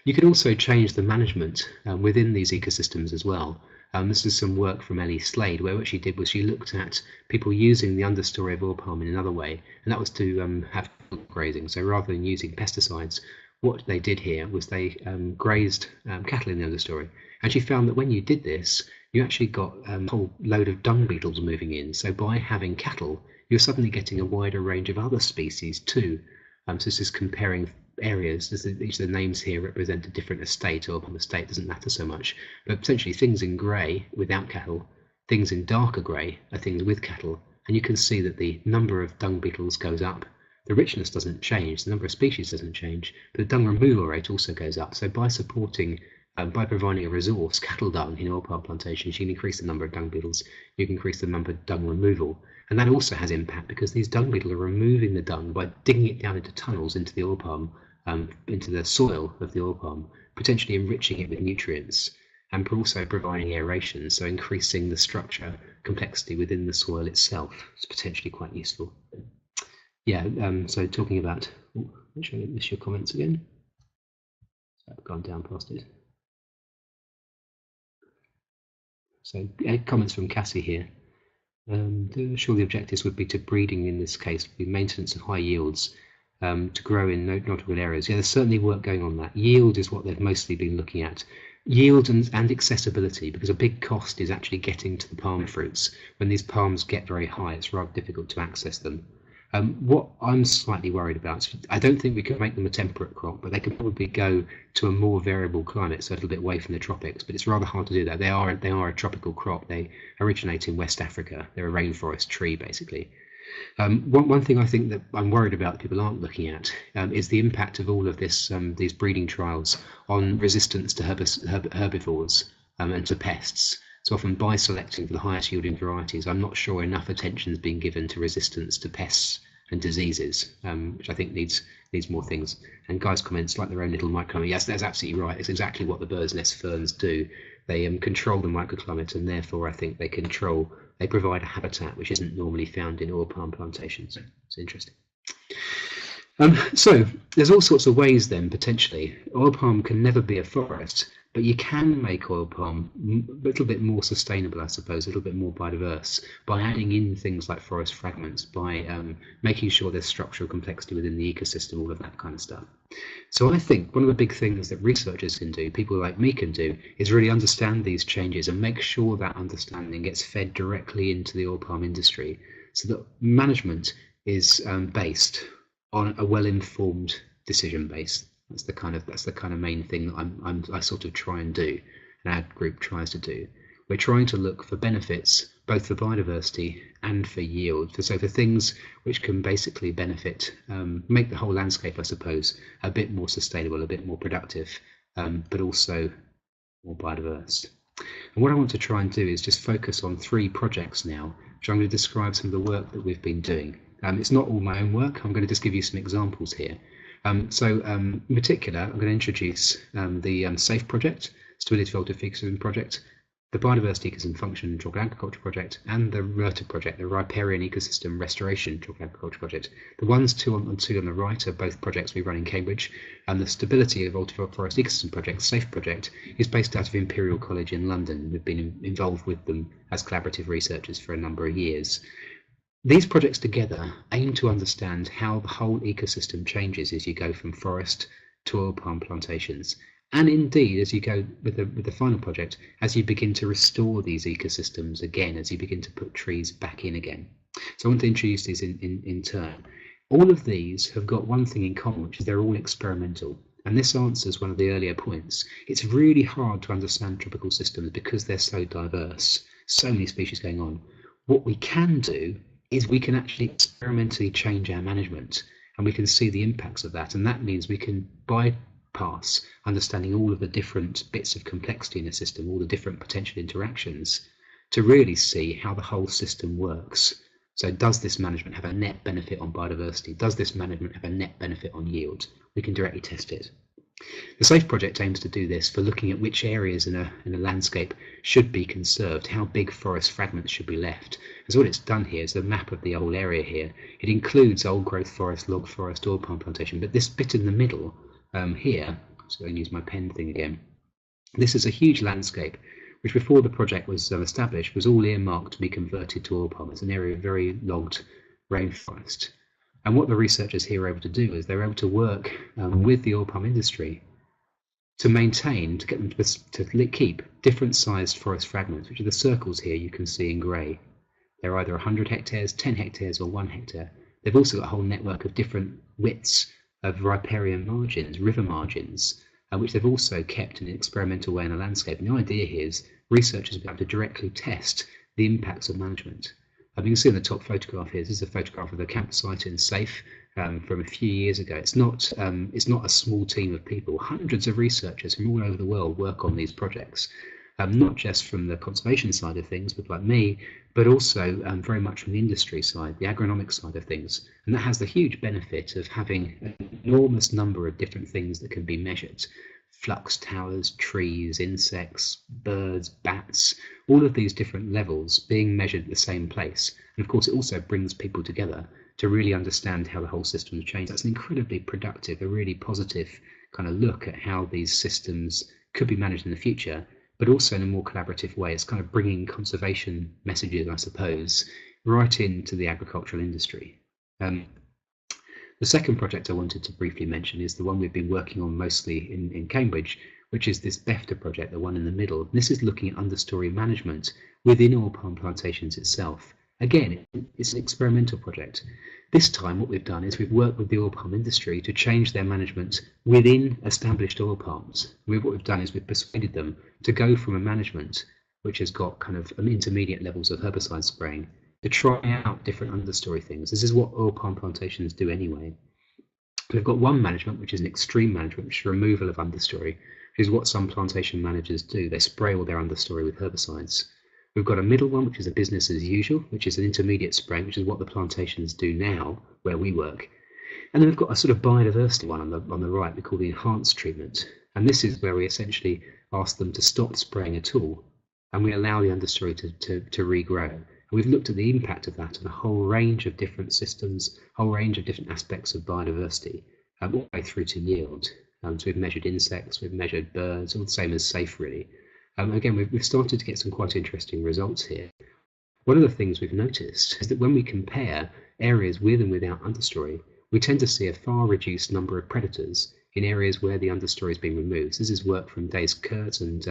You can also change the management within these ecosystems as well. This is some work from Ellie Slade, where what she did was she looked at people using the understory of oil palm in another way, and that was to have grazing. So rather than using pesticides, what they did here was they grazed cattle in the understory. And she found that when you did this, you actually got a whole load of dung beetles moving in. So by having cattle, you're suddenly getting a wider range of other species too. So this is comparing areas. Each of the names here represent a different estate, or estate doesn't matter so much. But potentially things in grey without cattle, things in darker grey are things with cattle. And you can see that the number of dung beetles goes up. The richness doesn't change, the number of species doesn't change, but the dung removal rate also goes up. So by supporting, by providing a resource, cattle dung in oil palm plantations, you can increase the number of dung beetles, you can increase the number of dung removal. And that also has impact because these dung beetles are removing the dung by digging it down into tunnels into the oil palm, into the soil of the oil palm, potentially enriching it with nutrients, and also providing aeration, so increasing the structure complexity within the soil itself. It's potentially quite useful. Yeah, so talking about, make sure I don't miss your comments again. So I've gone down past it. So comments from Cassie here. Sure, the objectives would be to breeding in this case, would be maintenance of high yields to grow in notable areas. Yeah, there's certainly work going on that. Yield is what they've mostly been looking at. Yield and accessibility, because a big cost is actually getting to the palm fruits. When these palms get very high, it's rather difficult to access them. What I'm slightly worried about, I don't think we can make them a temperate crop, but they could probably go to a more variable climate, so a little bit away from the tropics, but it's rather hard to do that. They are a tropical crop. They originate in West Africa. They're a rainforest tree, basically. One thing I think that I'm worried about that people aren't looking at is the impact of all of this, these breeding trials on resistance to herbivores and to pests. So often by selecting for the highest yielding varieties, I'm not sure enough attention is being given to resistance to pests and diseases, which I think needs more things. And Guy's comments, like their own little microclimate, yes, that's absolutely right. It's exactly what the bird's nest ferns do. They control the microclimate, and therefore I think they provide a habitat which isn't normally found in oil palm plantations. It's interesting. So there's all sorts of ways then, potentially. Oil palm can never be a forest, but you can make oil palm a little bit more sustainable, I suppose, a little bit more biodiverse by adding in things like forest fragments, by making sure there's structural complexity within the ecosystem, all of that kind of stuff. So I think one of the big things that researchers can do, people like me can do, is really understand these changes and make sure that understanding gets fed directly into the oil palm industry, so that management is based on a well-informed decision base. That's the kind of main thing that I sort of try and do, and our group tries to do. We're trying to look for benefits both for biodiversity and for yield. So for things which can basically benefit, make the whole landscape, I suppose, a bit more sustainable, a bit more productive, but also more biodiverse. And what I want to try and do is just focus on 3 projects now, which I'm going to describe some of the work that we've been doing. It's not all my own work. I'm going to just give you some examples here. In particular, I'm going to introduce the SAFE project, Stability of Ecosystem project, the Biodiversity Ecosystem Function and Tropical Agriculture project, and the RERTA project, the Riparian Ecosystem Restoration Tropical Agriculture project. The ones two on the right are both projects we run in Cambridge, and the Stability of Forest Ecosystem project, SAFE project, is based out of Imperial College in London. We've been involved with them as collaborative researchers for a number of years. These projects together aim to understand how the whole ecosystem changes as you go from forest to oil palm plantations, and indeed as you go with the final project, as you begin to restore these ecosystems again, as you begin to put trees back in again. So I want to introduce these in turn. All of these have got one thing in common, which is they're all experimental. And this answers one of the earlier points. It's really hard to understand tropical systems because they're so diverse, so many species going on. What we can do is we can actually experimentally change our management, and we can see the impacts of that, and that means we can bypass understanding all of the different bits of complexity in a system, all the different potential interactions, to really see how the whole system works. So does this management have a net benefit on biodiversity? Does this management have a net benefit on yield? We can directly test it. The SAFE project aims to do this for looking at which areas in a landscape should be conserved, how big forest fragments should be left. And so what it's done here is a map of the whole area here. It includes old growth forest, log forest, oil palm plantation, but this bit in the middle here, so I'm going to use my pen thing again, this is a huge landscape which before the project was established was all earmarked to be converted to oil palm. It's an area of very logged rainforest. And what the researchers here are able to do is they're able to work with the oil palm industry to maintain, to get them to keep different sized forest fragments, which are the circles here you can see in grey. They're either 100 hectares, 10 hectares or 1 hectare. They've also got a whole network of different widths of riparian margins, river margins, which they've also kept in an experimental way in the landscape. And the idea here is researchers will be able to directly test the impacts of management. You can see in the top photograph here, this is a photograph of the campsite in Safe from a few years ago. It's not a small team of people. Hundreds of researchers from all over the world work on these projects, not just from the conservation side of things, but like me, but also very much from the industry side, the agronomic side of things. And that has the huge benefit of having an enormous number of different things that can be measured. Flux towers, trees, insects, birds, bats, all of these different levels being measured at the same place. And of course, it also brings people together to really understand how the whole system has changed. That's an incredibly productive, a really positive kind of look at how these systems could be managed in the future, but also in a more collaborative way. It's kind of bringing conservation messages, I suppose, right into the agricultural industry. The second project I wanted to briefly mention is the one we've been working on mostly in Cambridge, which is this BEFTA project, the one in the middle. This is looking at understory management within oil palm plantations itself. Again, it's an experimental project. This time what we've done is we've worked with the oil palm industry to change their management within established oil palms. What we've done is we've persuaded them to go from a management which has got kind of intermediate levels of herbicide spraying to try out different understory things. This is what oil palm plantations do anyway. We've got one management, which is an extreme management, which is removal of understory, which is what some plantation managers do. They spray all their understory with herbicides. We've got a middle one, which is a business as usual, which is an intermediate spraying, which is what the plantations do now, where we work. And then we've got a sort of biodiversity one on the right, we call the enhanced treatment. And this is where we essentially ask them to stop spraying at all, and we allow the understory to regrow. And we've looked at the impact of that on a whole range of different systems, a whole range of different aspects of biodiversity, all the way through to yield. So we've measured insects, we've measured birds, all the same as Safe really. Again, we've started to get some quite interesting results here. One of the things we've noticed is that when we compare areas with and without understory, we tend to see a far reduced number of predators in areas where the understory has been removed. So this is work from Dace Kurt and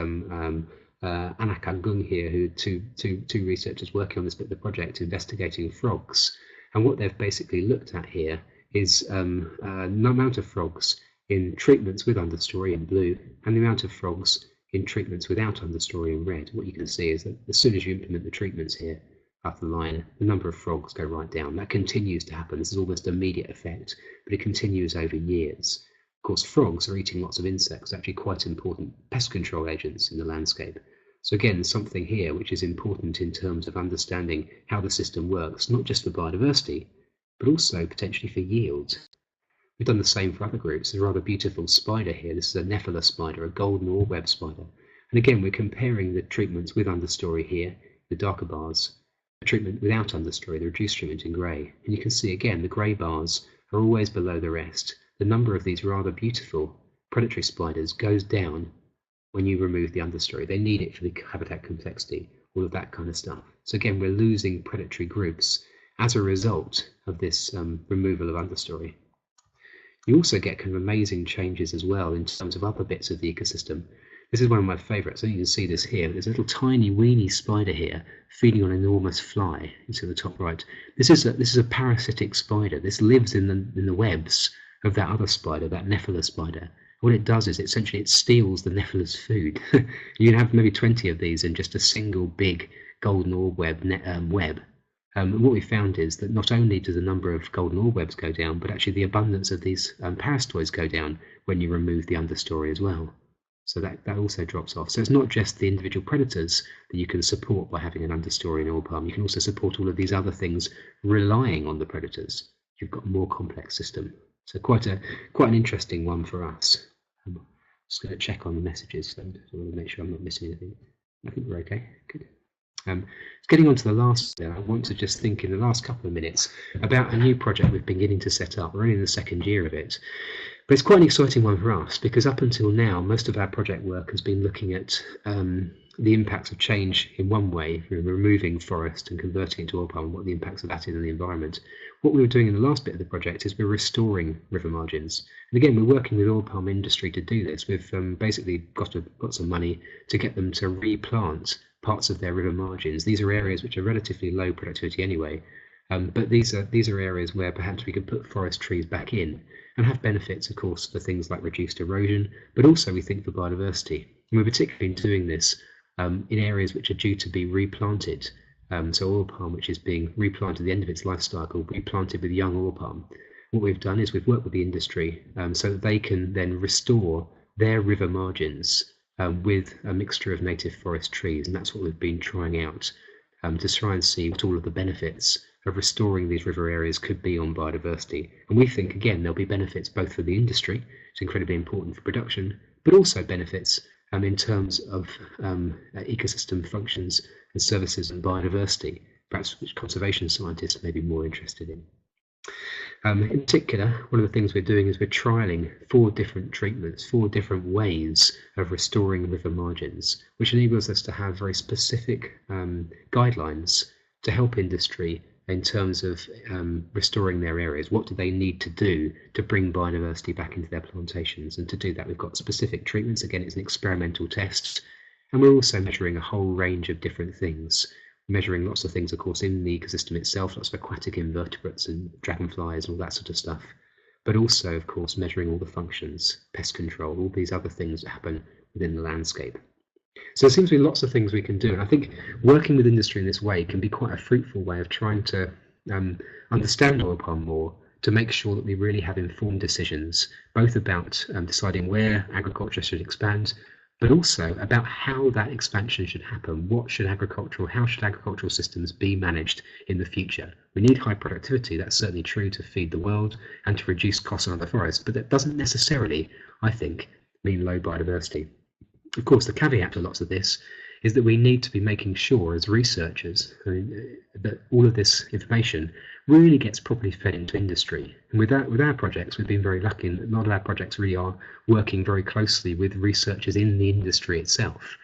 Anak Agung here, who two researchers working on this bit of the project investigating frogs. And what they've basically looked at here is the amount of frogs in treatments with understory in blue and the amount of frogs in treatments without understory in red. What you can see is that as soon as you implement the treatments here up the line, the number of frogs go right down. That continues to happen. This is almost immediate effect, but it continues over years. Of course, frogs are eating lots of insects, actually quite important pest control agents in the landscape. So again, something here which is important in terms of understanding how the system works, not just for biodiversity, but also potentially for yield. We've done the same for other groups. There's a rather beautiful spider here. This is a Nefeli spider, a golden orb-web spider. And again, we're comparing the treatments with understory here, the darker bars, the treatment without understory, the reduced treatment in grey. And you can see again, the grey bars are always below the rest. The number of these rather beautiful predatory spiders goes down when you remove the understory. They need it for the habitat complexity, all of that kind of stuff. So again, we're losing predatory groups as a result of this removal of understory. You also get kind of amazing changes as well in terms of other bits of the ecosystem. This is one of my favourites. I think you can see this here. There's a little tiny weeny spider here feeding on an enormous fly. You see the top right. This is a parasitic spider. This lives in the webs of that other spider, that Nefeli spider. What it does is essentially it steals the Nefeli's food. You can have maybe 20 of these in just a single big golden orb web. And what we found is that not only do the number of golden orb webs go down, but actually the abundance of these parasitoids go down when you remove the understory as well. So that also drops off. So it's not just the individual predators that you can support by having an understory in oil palm. You can also support all of these other things relying on the predators. You've got a more complex system. So quite an interesting one for us. I'm just going to check on the messages, so I want to make sure I'm not missing anything. I think we're okay. Good. Getting on to the last bit, I want to just think in the last couple of minutes about a new project we've been beginning to set up. We're only in the second year of it. But it's quite an exciting one for us because up until now, most of our project work has been looking at the impacts of change in one way, removing forest and converting it to oil palm, and what the impacts of that is on the environment. What we were doing in the last bit of the project is we're restoring river margins. And again, we're working with oil palm industry to do this. We've basically got some money to get them to replant parts of their river margins. These are areas which are relatively low productivity anyway, but these are areas where perhaps we could put forest trees back in and have benefits, of course, for things like reduced erosion, but also we think for biodiversity. And we're particularly doing this in areas which are due to be replanted. So oil palm, which is being replanted at the end of its life cycle, replanted with young oil palm. What we've done is we've worked with the industry so that they can then restore their river margins with a mixture of native forest trees, and that's what we've been trying out to try and see what all of the benefits of restoring these river areas could be on biodiversity. And we think, again, there'll be benefits both for the industry, it's incredibly important for production, but also benefits in terms of ecosystem functions and services and biodiversity, perhaps which conservation scientists may be more interested in. In particular, one of the things we're doing is we're trialling 4 different treatments, 4 different ways of restoring river margins, which enables us to have very specific guidelines to help industry in terms of restoring their areas. What do they need to do to bring biodiversity back into their plantations? And to do that, we've got specific treatments. Again, it's an experimental test. And we're also measuring a whole range of different things, measuring lots of things, of course, in the ecosystem itself, lots of aquatic invertebrates and dragonflies and all that sort of stuff. But also, of course, measuring all the functions, pest control, all these other things that happen within the landscape. So there seems to be lots of things we can do, and I think working with industry in this way can be quite a fruitful way of trying to understand oil palm more, to make sure that we really have informed decisions, both about deciding where agriculture should expand, but also about how that expansion should happen. How should agricultural systems be managed in the future? We need high productivity, that's certainly true, to feed the world and to reduce costs on the forest, but that doesn't necessarily, I think, mean low biodiversity. Of course, the caveat to lots of this is that we need to be making sure as researchers that all of this information really gets properly fed into industry. And with our projects, we've been very lucky, and a lot of our projects really are working very closely with researchers in the industry itself.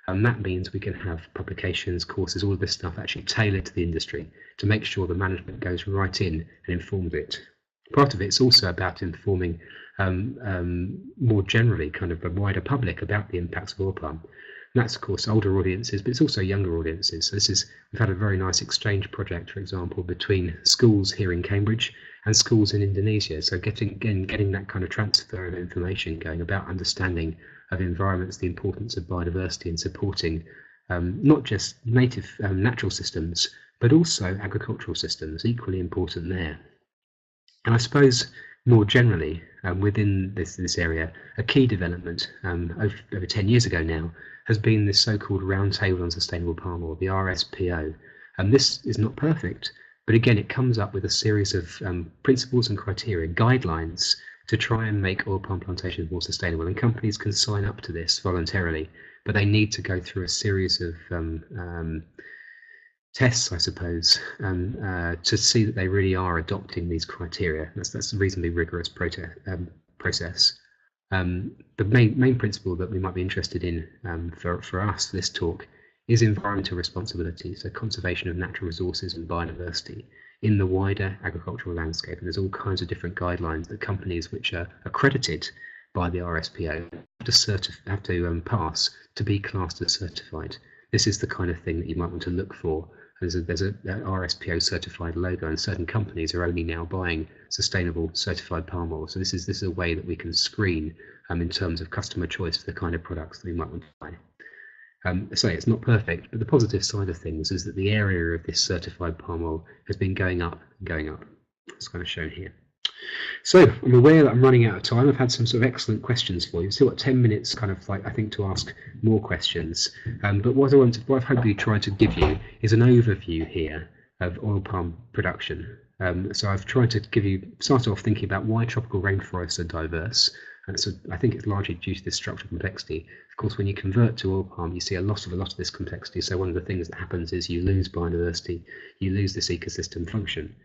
And that means we can have publications, courses, all of this stuff actually tailored to the industry to make sure the management goes right in and informs it. Part of it's also about informing more generally kind of a wider public about the impacts of oil palm. And that's, of course, older audiences, but it's also younger audiences. So we've had a very nice exchange project, for example, between schools here in Cambridge and schools in Indonesia. So getting that kind of transfer of information going about understanding of environments, the importance of biodiversity, and supporting not just native natural systems, but also agricultural systems, equally important there. And I suppose more generally, within this area, a key development over 10 years ago now has been this so-called Roundtable on Sustainable Palm Oil, the RSPO. And this is not perfect, but again, it comes up with a series of principles and criteria, guidelines, to try and make oil palm plantations more sustainable. And companies can sign up to this voluntarily, but they need to go through a series of tests, I suppose, to see that they really are adopting these criteria. That's a reasonably rigorous process. The main principle that we might be interested in for us for this talk is environmental responsibility, so conservation of natural resources and biodiversity in the wider agricultural landscape. And there's all kinds of different guidelines that companies which are accredited by the RSPO have to pass to be classed as certified. This is the kind of thing that you might want to look for. There's a RSPO certified logo, and certain companies are only now buying sustainable certified palm oil. So this is a way that we can screen in terms of customer choice for the kind of products that we might want to buy. So it's not perfect, but the positive side of things is that the area of this certified palm oil has been going up and going up. It's kind of shown here. So I'm aware that I'm running out of time. I've had some sort of excellent questions for you. Still got 10 minutes, kind of like, I think, to ask more questions. But what I've hopefully tried to give you is an overview here of oil palm production. So I've tried to start off thinking about why tropical rainforests are diverse. And so I think it's largely due to this structural complexity. Of course, when you convert to oil palm, you see a lot of this complexity. So one of the things that happens is you lose biodiversity, you lose this ecosystem function.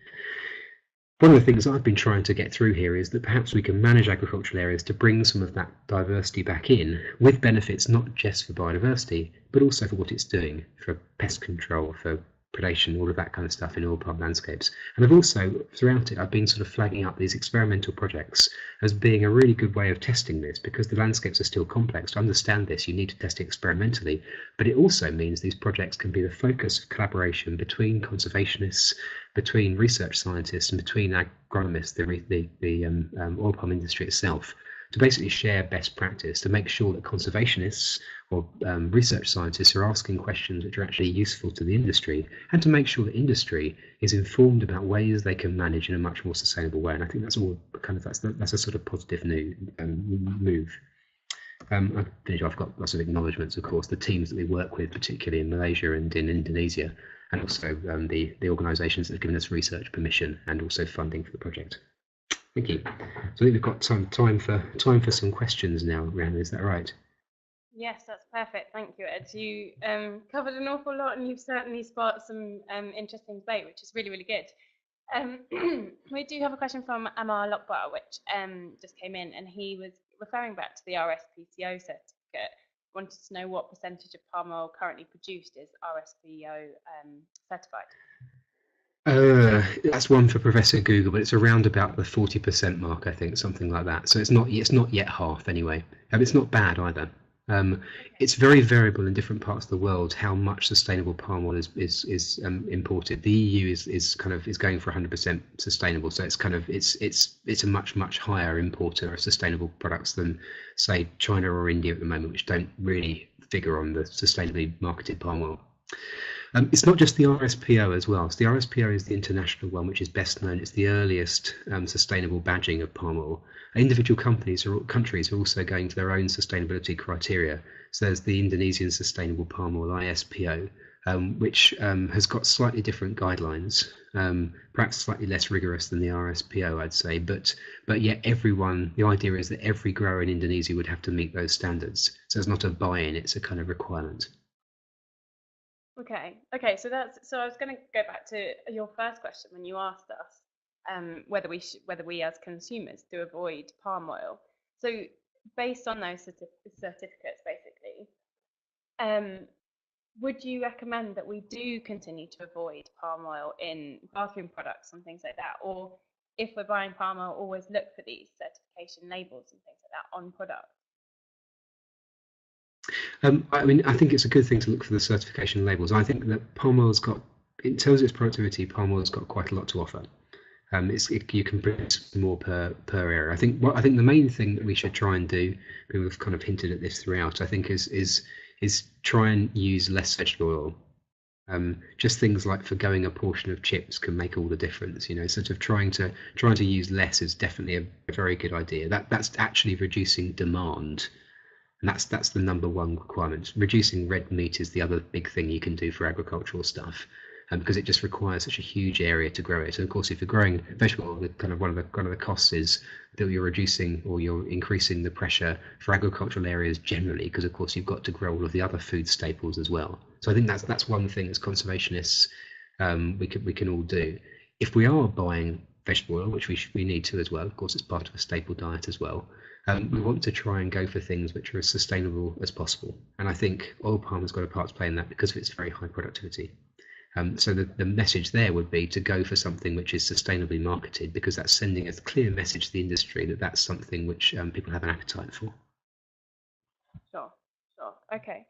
One of the things I've been trying to get through here is that perhaps we can manage agricultural areas to bring some of that diversity back in, with benefits not just for biodiversity, but also for what it's doing for pest control, for predation, all of that kind of stuff in oil palm landscapes. And I've also, throughout it, I've been sort of flagging up these experimental projects as being a really good way of testing this, because the landscapes are still complex. To understand this, you need to test it experimentally, but it also means these projects can be the focus of collaboration between conservationists, between research scientists, and between agronomists, the oil palm industry itself, to basically share best practice, to make sure that conservationists or research scientists are asking questions which are actually useful to the industry, and to make sure that industry is informed about ways they can manage in a much more sustainable way. And I think that's all kind of that's a sort of positive move. I've finished. I've got lots of acknowledgements, of course, the teams that we work with, particularly in Malaysia and in Indonesia, and also the organisations that have given us research permission and also funding for the project. Thank you. So I think we've got some time for some questions now, Rhiannon. Is that right? Yes, that's perfect. Thank you, Ed. You covered an awful lot, and you've certainly sparked some interesting debate, which is really, really good. We do have a question from Amar Lokbar, which just came in, and he was referring back to the RSPO certificate. Wanted to know what percentage of palm oil currently produced is RSPO certified. That's one for Professor Google, but it's around about the 40% mark, I think, something like that. So it's not yet half anyway. It's not bad either. It's very variable in different parts of the world how much sustainable palm oil is imported. The EU is going for 100% sustainable, so it's a much higher importer of sustainable products than, say, China or India at the moment, which don't really figure on the sustainably marketed palm oil. It's not just the RSPO as well. So the RSPO is the international one, which is best known. It's the earliest sustainable badging of palm oil. Individual countries are also going to their own sustainability criteria. So there's the Indonesian Sustainable Palm Oil, ISPO, which has got slightly different guidelines, perhaps slightly less rigorous than the RSPO, I'd say. But yet the idea is that every grower in Indonesia would have to meet those standards. So it's not a buy-in, it's a kind of requirement. Okay. So I was going to go back to your first question when you asked us whether we as consumers do avoid palm oil. So based on those certificates, basically, would you recommend that we do continue to avoid palm oil in bathroom products and things like that, or if we're buying palm oil, always look for these certification labels and things like that on products? I think it's a good thing to look for the certification labels. I think that palm oil's got, in terms of its productivity, palm oil's got quite a lot to offer. You can produce more per area. I think the main thing that we should try and do, we've kind of hinted at this throughout, I think is try and use less vegetable oil. Just things like forgoing a portion of chips can make all the difference. Sort of trying to use less is definitely a very good idea. That's actually reducing demand. And that's the number one requirement. Reducing red meat is the other big thing you can do for agricultural stuff, because it just requires such a huge area to grow it. And of course, if you're growing vegetable, one of the costs is that you're reducing or you're increasing the pressure for agricultural areas generally, because of course you've got to grow all of the other food staples as well. So I think that's one thing as conservationists we can all do. If we are buying vegetable oil, which we need to as well, of course it's part of a staple diet as well. We want to try and go for things which are as sustainable as possible. And I think oil palm has got a part to play in that because of its very high productivity. So the message there would be to go for something which is sustainably marketed, because that's sending a clear message to the industry that that's something which people have an appetite for. Sure. Okay.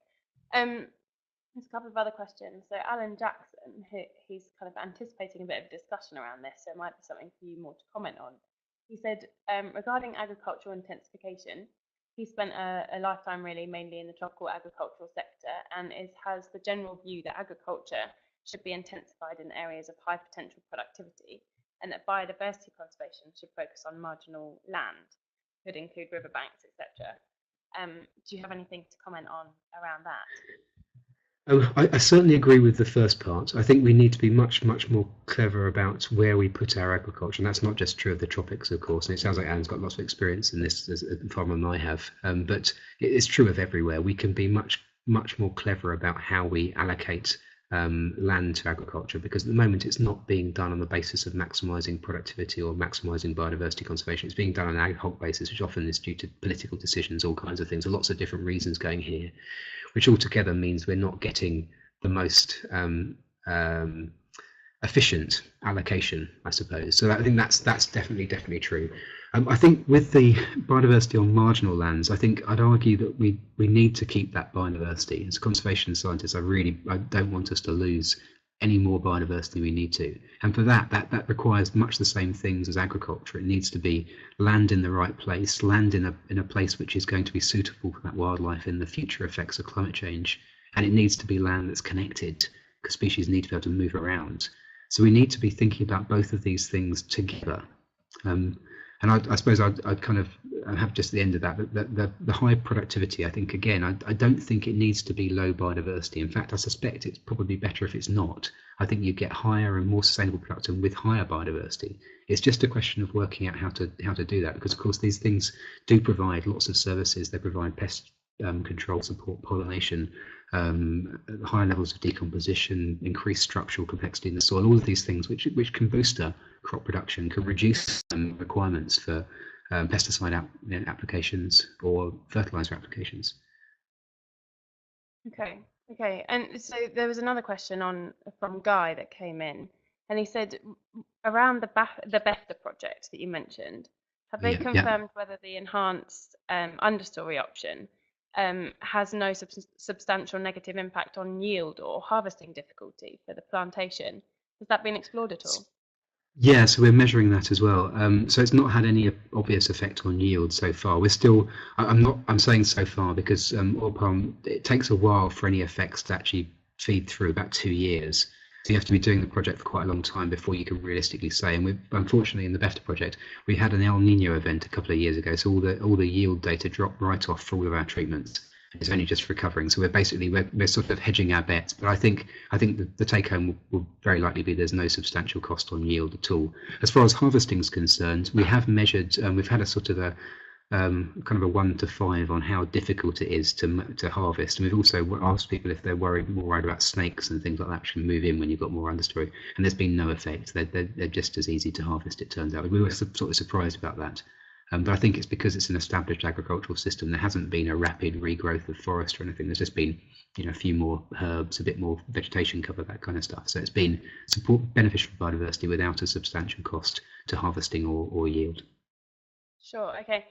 There's a couple of other questions. So Alan Jackson, he's kind of anticipating a bit of discussion around this, so it might be something for you more to comment on. He said, regarding agricultural intensification, he spent a lifetime really mainly in the tropical agricultural sector and has the general view that agriculture should be intensified in areas of high potential productivity, and that biodiversity conservation should focus on marginal land, could include riverbanks, etc. Do you have anything to comment on around that? I certainly agree with the first part. I think we need to be much more clever about where we put our agriculture, and that's not just true of the tropics, of course. And it sounds like Anne's got lots of experience in this, as a farmer than I have. But it's true of everywhere. We can be much more clever about how we allocate land to agriculture, because at the moment it's not being done on the basis of maximising productivity or maximising biodiversity conservation. It's being done on an ad hoc basis, which often is due to political decisions, all kinds of things, and lots of different reasons going here, which altogether means we're not getting the most efficient allocation, I suppose. So I think that's definitely true. I think with the biodiversity on marginal lands, I think I'd argue that we need to keep that biodiversity. As a conservation scientist, I don't want us to lose any more biodiversity we need to. And for that requires much the same things as agriculture. It needs to be land in the right place, land in a place which is going to be suitable for that wildlife in the future effects of climate change. And it needs to be land that's connected, because species need to be able to move around. So we need to be thinking about both of these things together. And I suppose I'd kind of have just the end of that, the high productivity, I think, again, I don't think it needs to be low biodiversity. In fact, I suspect it's probably better if it's not. I think you get higher and more sustainable production with higher biodiversity. It's just a question of working out how to do that, because of course these things do provide lots of services. They provide pest control, support pollination, higher levels of decomposition, increased structural complexity in the soil, all of these things which can boost crop production, can reduce requirements for pesticide applications or fertilizer applications. Okay. And so there was another question from Guy that came in, and he said around the BEFTA project that you mentioned, have they confirmed whether the enhanced understory option has no substantial negative impact on yield or harvesting difficulty for the plantation? Has that been explored at all? Yeah, so we're measuring that as well. So it's not had any obvious effect on yield so far. We're still, I'm saying so far because oil palm, it takes a while for any effects to actually feed through, about 2 years. So you have to be doing the project for quite a long time before you can realistically say. And unfortunately, in the BEFTA project, we had an El Nino event a couple of years ago, so all the yield data dropped right off for all of our treatments. It's only just recovering, so we're sort of hedging our bets. But I think the take home will very likely be there's no substantial cost on yield at all. As far as harvesting is concerned, we have measured. We've had a sort of a kind of a 1 to 5 on how difficult it is to harvest, and we've also asked people if they're more worried about snakes and things like that actually move in when you've got more understory, and there's been no effect. They're just as easy to harvest, it turns out. We were sort of surprised about that. But I think it's because it's an established agricultural system. There hasn't been a rapid regrowth of forest or anything. There's just been, a few more herbs, a bit more vegetation cover, that kind of stuff. So it's been beneficial for biodiversity without a substantial cost to harvesting or yield. Sure. Okay.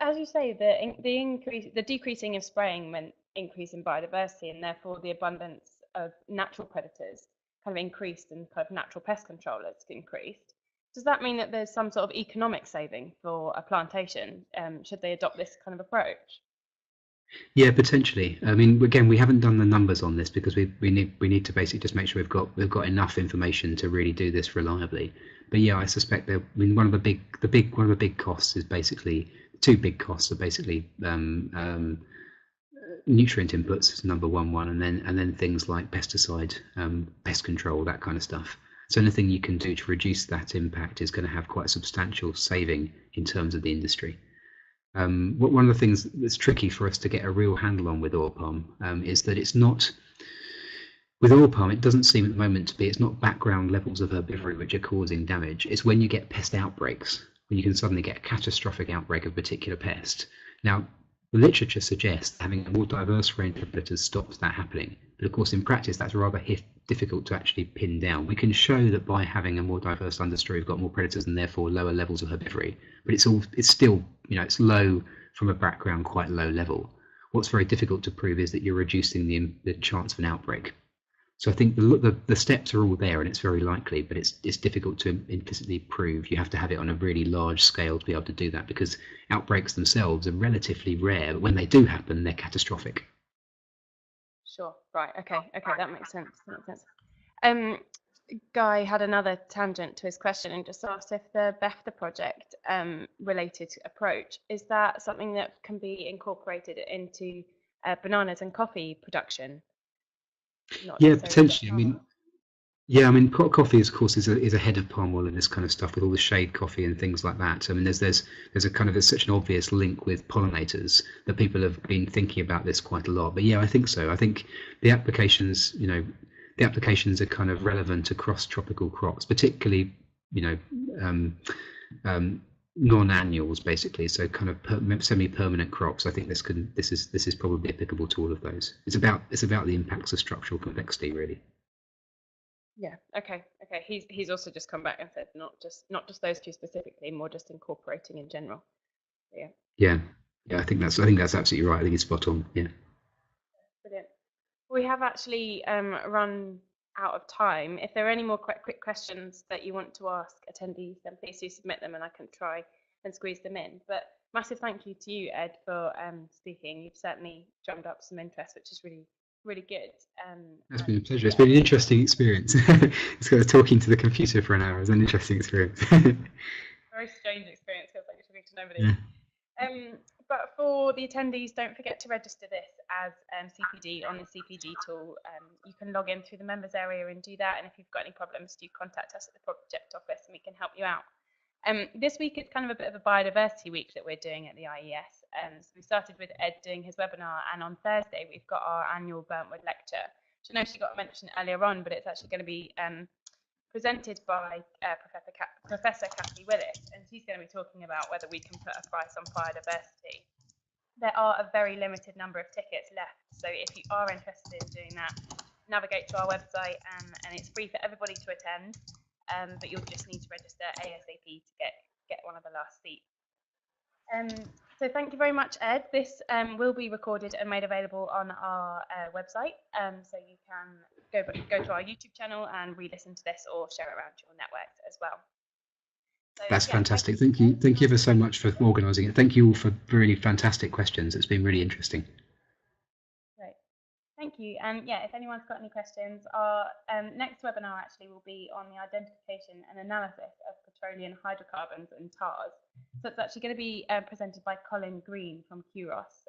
As you say, the decreasing of spraying meant increase in biodiversity, and therefore the abundance of natural predators kind of increased, and kind of natural pest controllers increased. Does that mean that there's some sort of economic saving for a plantation? Should they adopt this kind of approach? Yeah, potentially. I mean, again, we haven't done the numbers on this because we need to basically just make sure we've got enough information to really do this reliably. But yeah, I suspect that. I mean, one of the big costs is basically two big costs are basically nutrient inputs is number one, and then things like pesticide, pest control, that kind of stuff. So anything you can do to reduce that impact is going to have quite a substantial saving in terms of the industry. One of the things that's tricky for us to get a real handle on with oil palm is that it's not, with oil palm, it doesn't seem at the moment to be, it's not background levels of herbivory which are causing damage. It's when you get pest outbreaks, when you can suddenly get a catastrophic outbreak of a particular pest. Now, the literature suggests having a more diverse range of predators stops that happening. But of course, in practice, that's rather difficult to actually pin down. We can show that by having a more diverse understory, we've got more predators and therefore lower levels of herbivory. But it's still, it's low from a background, quite low level. What's very difficult to prove is that you're reducing the chance of an outbreak. So I think the steps are all there, and it's very likely, but it's difficult to implicitly prove. You have to have it on a really large scale to be able to do that, because outbreaks themselves are relatively rare, but when they do happen, they're catastrophic. Sure. Right. Okay. That makes sense. Guy had another tangent to his question and just asked if the BEFTA project related approach, is that something that can be incorporated into bananas and coffee production? Yeah, potentially. I mean, Yeah, I mean, pot coffee, of course, is ahead of palm oil and this kind of stuff with all the shade coffee and things like that. I mean, there's a kind of there's such an obvious link with pollinators that people have been thinking about this quite a lot. But yeah, I think so. I think the applications, the applications are kind of relevant across tropical crops, particularly, you know, um, non-annuals basically. So kind of semi-permanent crops. I think this is probably applicable to all of those. It's about the impacts of structural complexity, really. Yeah. Okay. Okay. He's also just come back and said not just those two specifically, more just incorporating in general. Yeah. Yeah, yeah. I think that's absolutely right. I think it's spot on. Yeah. Brilliant. We have actually run out of time. If there are any more quick questions that you want to ask attendees, then please do submit them and I can try and squeeze them in. But massive thank you to you, Ed, for speaking. You've certainly drummed up some interest, which is really, really good. It's been a pleasure. It's been an interesting experience. It's got talking to the computer for an hour. It's an interesting experience. Very strange experience. Feels like you're talking to nobody. Yeah. But for the attendees, don't forget to register this as CPD on the CPD tool. You can log in through the members area and do that. And if you've got any problems, do contact us at the project office and we can help you out. This week is kind of a bit of a biodiversity week that we're doing at the IES. So we started with Ed doing his webinar, and on Thursday we've got our annual Burntwood lecture, which I know she got mentioned earlier on, but it's actually going to be presented by Professor Kathy Willis, and she's going to be talking about whether we can put a price on biodiversity. There are a very limited number of tickets left, so if you are interested in doing that, navigate to our website, and it's free for everybody to attend, but you'll just need to register ASAP to get one of the last seats. So thank you very much, Ed. This will be recorded and made available on our website, so you can go to our YouTube channel and re-listen to this or share it around your networks as well. So, That's fantastic. Thank you. Thank you ever so much for organising it. Thank you all for really fantastic questions. It's been really interesting. Great. Thank you. And yeah, if anyone's got any questions, our next webinar actually will be on the identification and analysis of petroleum hydrocarbons and tars. So it's actually going to be presented by Colin Green from Curos.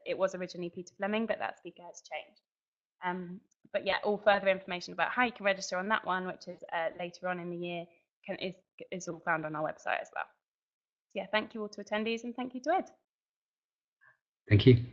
It was originally Peter Fleming, but that speaker has changed. But yeah, all further information about how you can register on that one, which is later on in the year, is all found on our website as well. So yeah, thank you all to attendees and thank you to Ed. Thank you.